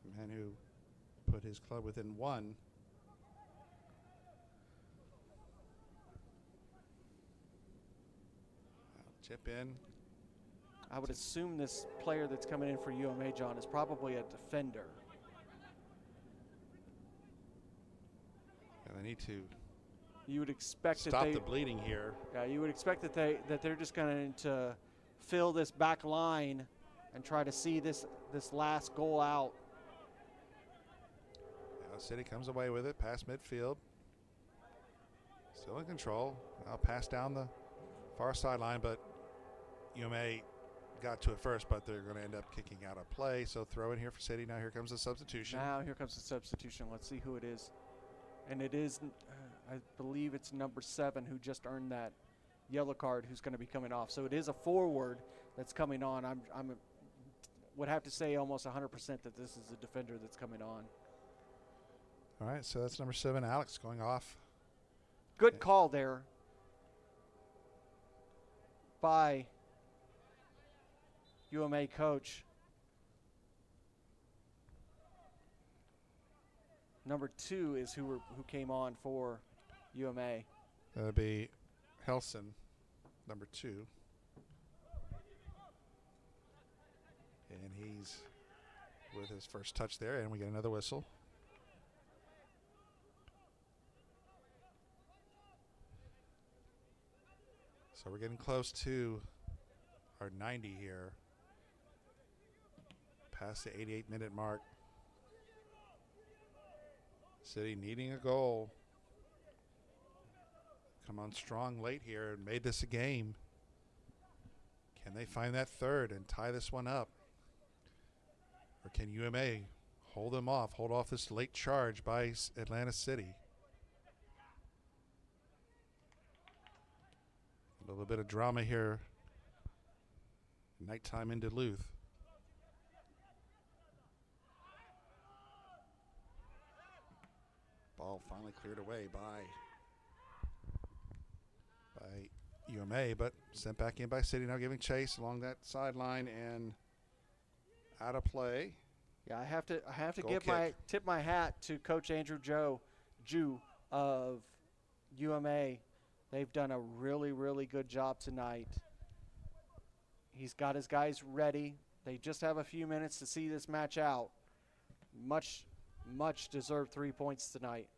The man who put his club within 1. Chip in. I would assume this player that's coming in for UMA, John, is probably a defender. And they need to You would expect stop the bleeding here. Yeah, you would expect that they're just going to fill this back line and try to see this last goal out. Now City comes away with it past midfield. Still in control. Now pass down the far sideline, but UMA got to it first, but they're going to end up kicking out a play. So throw in here for City. Now here comes the substitution. Now here comes the substitution. Let's see who it is. And it is, I believe it's number 7 who just earned that yellow card who's going to be coming off. So it is a forward that's coming on. Would have to say almost 100% that this is a defender that's coming on. All right, so that's number 7, Alex, going off. Good call there by UMA coach. Number 2 is who came on for UMA. That'll be Helson, number 2. And he's with his first touch there, and we get another whistle. So we're getting close to our 90 here. Past the 88-minute mark. City needing a goal. Come on strong late here and made this a game. Can they find that third and tie this one up? Or can UMA hold them off, hold off this late charge by Atlanta City? A little bit of drama here. Nighttime in Duluth. Ball finally cleared away by UMA, but sent back in by City. Now giving chase along that sideline and out of play. Yeah, I have to Goal tip my hat to Coach Andrew Jew of UMA. They've done a really, really good job tonight. He's got his guys ready. They just have a few minutes to see this match out. Much deserved 3 points tonight.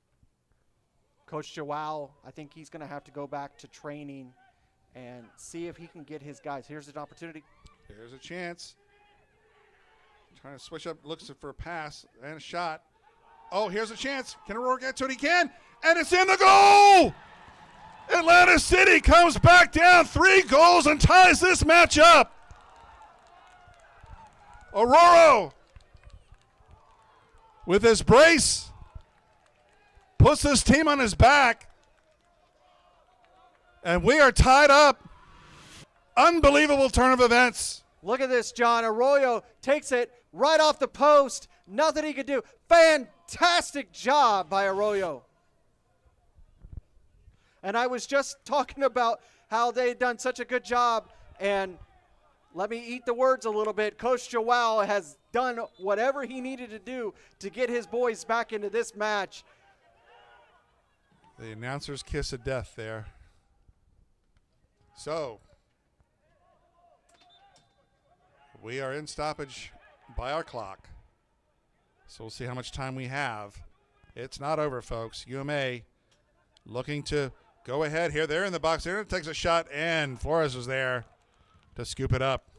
Coach Joao, I think he's going to have to go back to training and see if he can get his guys. Here's an opportunity. Here's a chance. Trying to switch up, looks for a pass and a shot. Oh, here's a chance. Can Aurora get to it? He can. And it's in the goal! Atlanta City comes back down 3 goals and ties this match up. Aurora with his brace puts this team on his back. And we are tied up. Unbelievable turn of events. Look at this, John. Arroyo takes it right off the post. Nothing he could do. Fantastic job by Arroyo. And I was just talking about how they'd done such a good job. And let me eat the words a little bit. Coach Joao has done whatever he needed to do to get his boys back into this match. The announcer's kiss of death there. So, we are in stoppage by our clock. So we'll see how much time we have. It's not over, folks. UMA looking to go ahead here. They're in the box. There takes a shot, and Flores was there to scoop it up.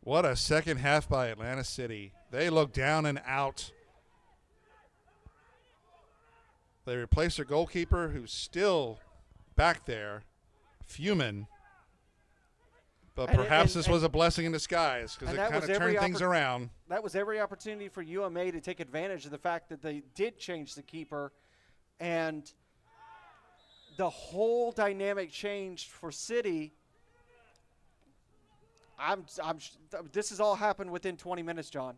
What a second half by Atlanta City. They look down and out. They replaced their goalkeeper, who's still back there, fuming. But perhaps this was a blessing in disguise because it kind of turned things around. That was every opportunity for UMA to take advantage of the fact that they did change the keeper, and the whole dynamic changed for City. This has all happened within 20 minutes, John.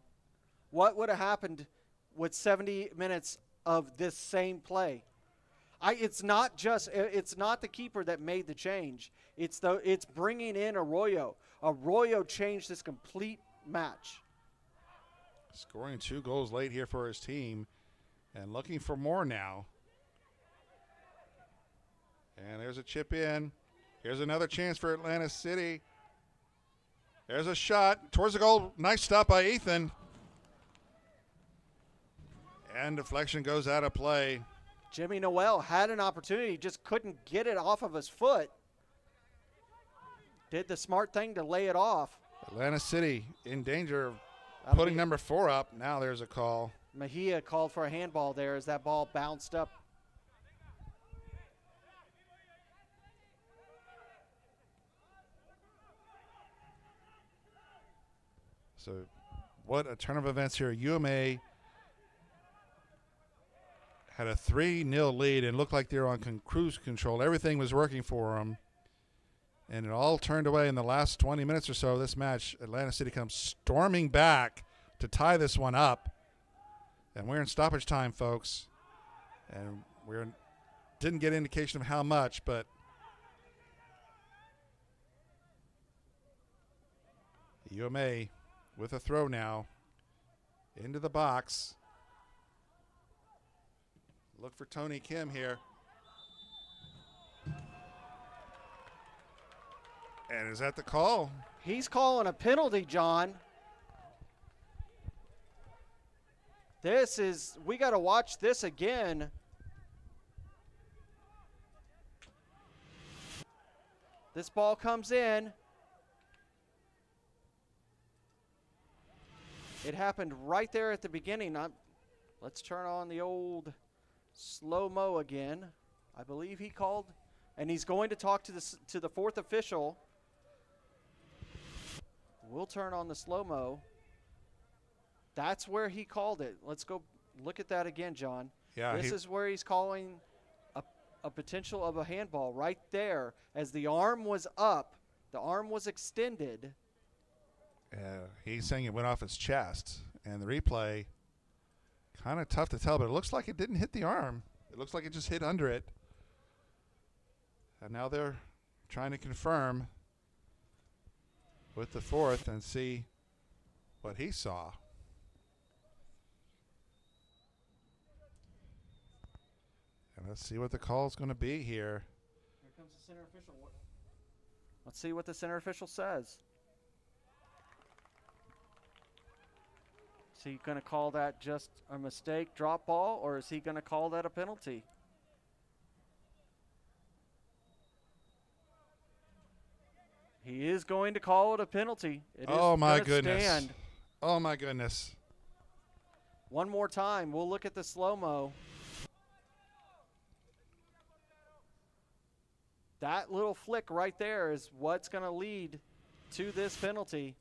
What would have happened with 70 minutes of this same play? It's not the keeper that made the change. It's bringing in Arroyo. Arroyo changed this complete match. Scoring 2 goals late here for his team and looking for more now. And there's a chip in. Here's another chance for Atlanta City. There's a shot towards the goal. Nice stop by Ethan. And deflection goes out of play. Jimmy Noel had an opportunity, just couldn't get it off of his foot. Did the smart thing to lay it off. Atlanta City in danger of putting number 4 up. Now there's a call. Mejia called for a handball there as that ball bounced up. So what a turn of events here. UMA had a 3-0 lead and looked like they were on cruise control. Everything was working for them. And it all turned away in the last 20 minutes or so of this match. Atlanta City comes storming back to tie this one up. And we're in stoppage time, folks. And didn't get indication of how much, but UMA with a throw now into the box. Look for Tony Kim here. And is that the call? He's calling a penalty, John. We got to watch this again. This ball comes in. It happened right there at the beginning. Let's turn on the old slow-mo again. I believe he called, and he's going to talk to the fourth official. We'll turn on the slow-mo. That's where he called it. Let's go look at that again, John. Yeah, this is where he's calling a potential of a handball right there. As the arm was up, the arm was extended. He's saying it went off his chest. And the replay, kind of tough to tell, but it looks like it didn't hit the arm. It looks like it just hit under it. And now they're trying to confirm with the fourth and see what he saw. And let's see what the call is going to be here. Here comes the center official. Let's see what the center official says. Is he going to call that just a mistake, drop ball, or is he going to call that a penalty? He is going to call it a penalty. Oh, my goodness. Oh, my goodness. One more time. We'll look at the slow-mo. That little flick right there is what's going to lead to this penalty.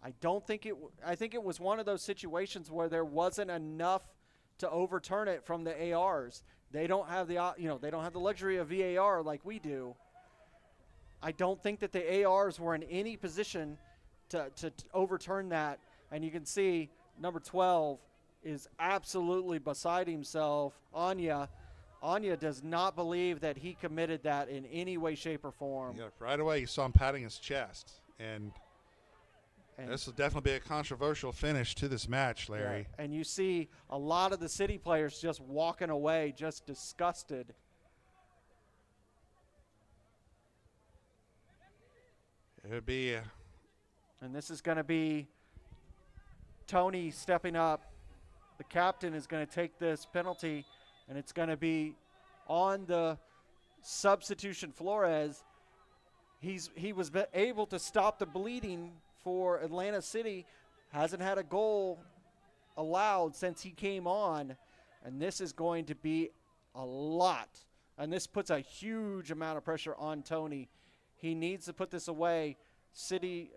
I think it was one of those situations where there wasn't enough to overturn it from the ARs. They don't have they don't have the luxury of VAR like we do. I don't think that the ARs were in any position to overturn that. And you can see number 12 is absolutely beside himself. Anya does not believe that he committed that in any way, shape, or form. Yeah, right away you saw him patting his chest. And this will definitely be a controversial finish to this match, Larry. Yeah, and you see a lot of the City players just walking away, just disgusted. It would be and this is going to be Tony stepping up. The captain is going to take this penalty, and it's going to be on the substitution Flores. He was able to stop the bleeding for Atlanta City. Hasn't had a goal allowed since he came on, and this is going to be a lot. And this puts a huge amount of pressure on Tony. He needs to put this away. City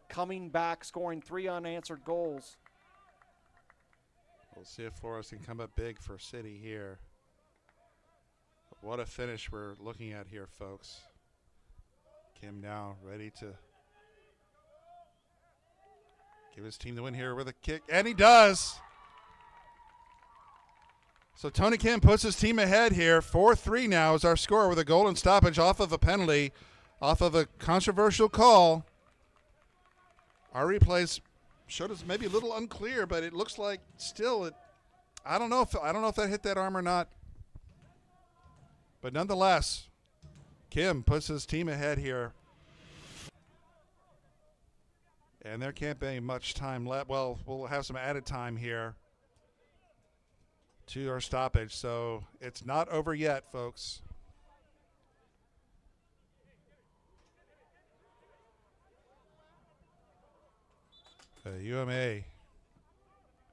coming back, scoring 3 unanswered goals. We'll see if Flores can come up big for City here. What a finish we're looking at here, folks. Kim now ready to give his team the win here with a kick, and he does. So Tony Kim puts his team ahead here. 4-3 now is our score with a goal and stoppage off of a penalty, off of a controversial call. Our replays showed us maybe a little unclear, but it looks like still I don't know if that hit that arm or not. But nonetheless, Kim puts his team ahead here. And there can't be much time left. Well, we'll have some added time here to our stoppage. So it's not over yet, folks. UMA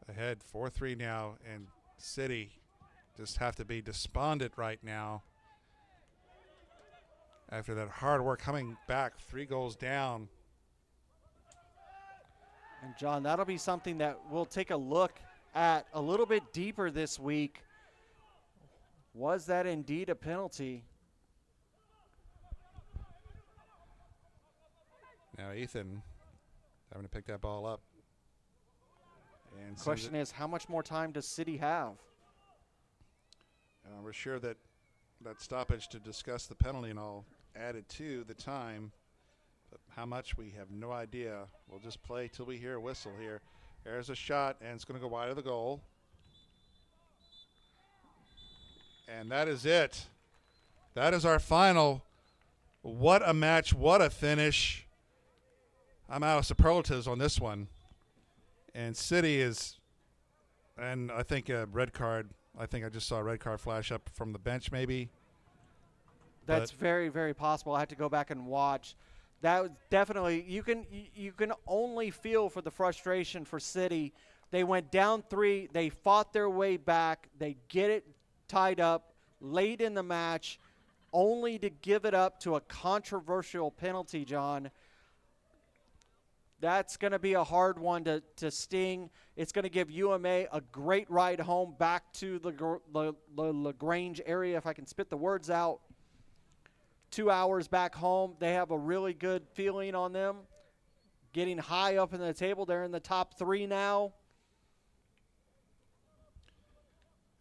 ahead 4-3 now, and City just have to be despondent right now after that hard work coming back 3 goals down. And John, that'll be something that we'll take a look at a little bit deeper this week. Was that indeed a penalty? Now Ethan having to pick that ball up. And Question is, how much more time does City have? we're sure that that stoppage to discuss the penalty and all added to the time. But how much, we have no idea. We'll just play till we hear a whistle here. There's a shot, and it's going to go wide of the goal. And that is it. That is our final. What a match. What a finish. I'm out of superlatives on this one. And City is, and I think a red card. I think I just saw a red card flash up from the bench maybe. That's very, very possible. I have to go back and watch. That was definitely, you can only feel for the frustration for City. They went down 3. They fought their way back. They get it tied up late in the match, only to give it up to a controversial penalty, John. That's going to be a hard one to sting. It's going to give UMA a great ride home back to the LaGrange area, if I can spit the words out. 2 hours back home. They have a really good feeling on them. Getting high up in the table. They're in the top 3 now.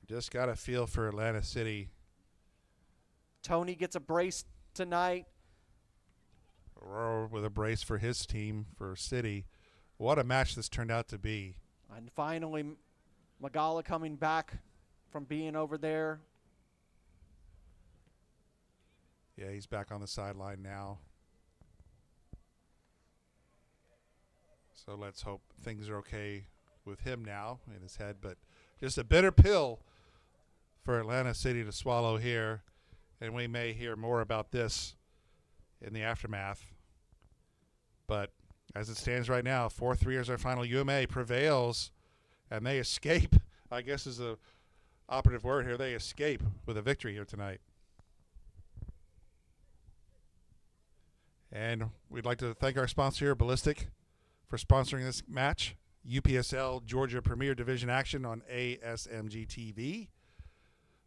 Just got a feel for Atlanta City. Tony gets a brace tonight. With a brace for his team, for City. What a match this turned out to be. And finally, Magala coming back from being over there. Yeah, he's back on the sideline now. So let's hope things are okay with him now in his head. But just a bitter pill for Atlanta City to swallow here. And we may hear more about this in the aftermath. But as it stands right now, 4-3 is our final. UMA prevails, and they escape, I guess is the operative word here. They escape with a victory here tonight. And we'd like to thank our sponsor here, Ballistic, for sponsoring this match. UPSL Georgia Premier Division action on ASMG TV.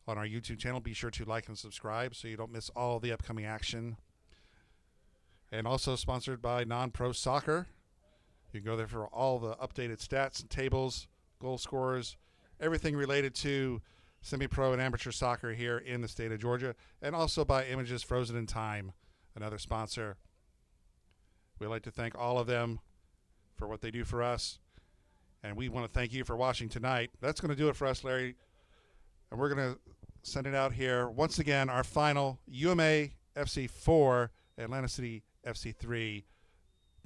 On our YouTube channel, be sure to like and subscribe so you don't miss all the upcoming action. And also sponsored by Non-Pro Soccer. You can go there for all the updated stats and tables, goal scorers, everything related to semi-pro and amateur soccer here in the state of Georgia. And also by Images Frozen in Time, another sponsor. We'd like to thank all of them for what they do for us. And we want to thank you for watching tonight. That's going to do it for us, Larry. And we're going to send it out here. Once again, our final UMA FC 4, Atlanta City FC 3.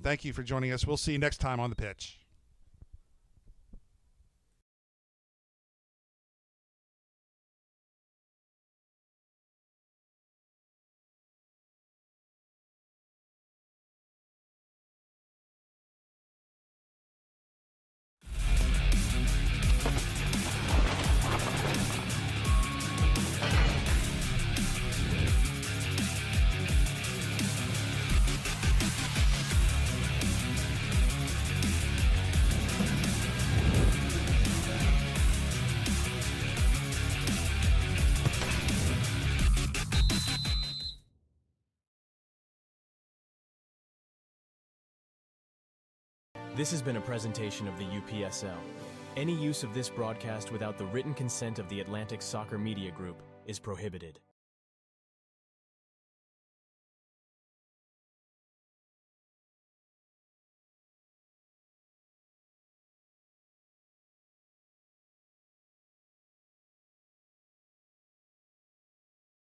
Thank you for joining us. We'll see you next time on the pitch. This has been a presentation of the UPSL. Any use of this broadcast without the written consent of the Atlantic Soccer Media Group is prohibited.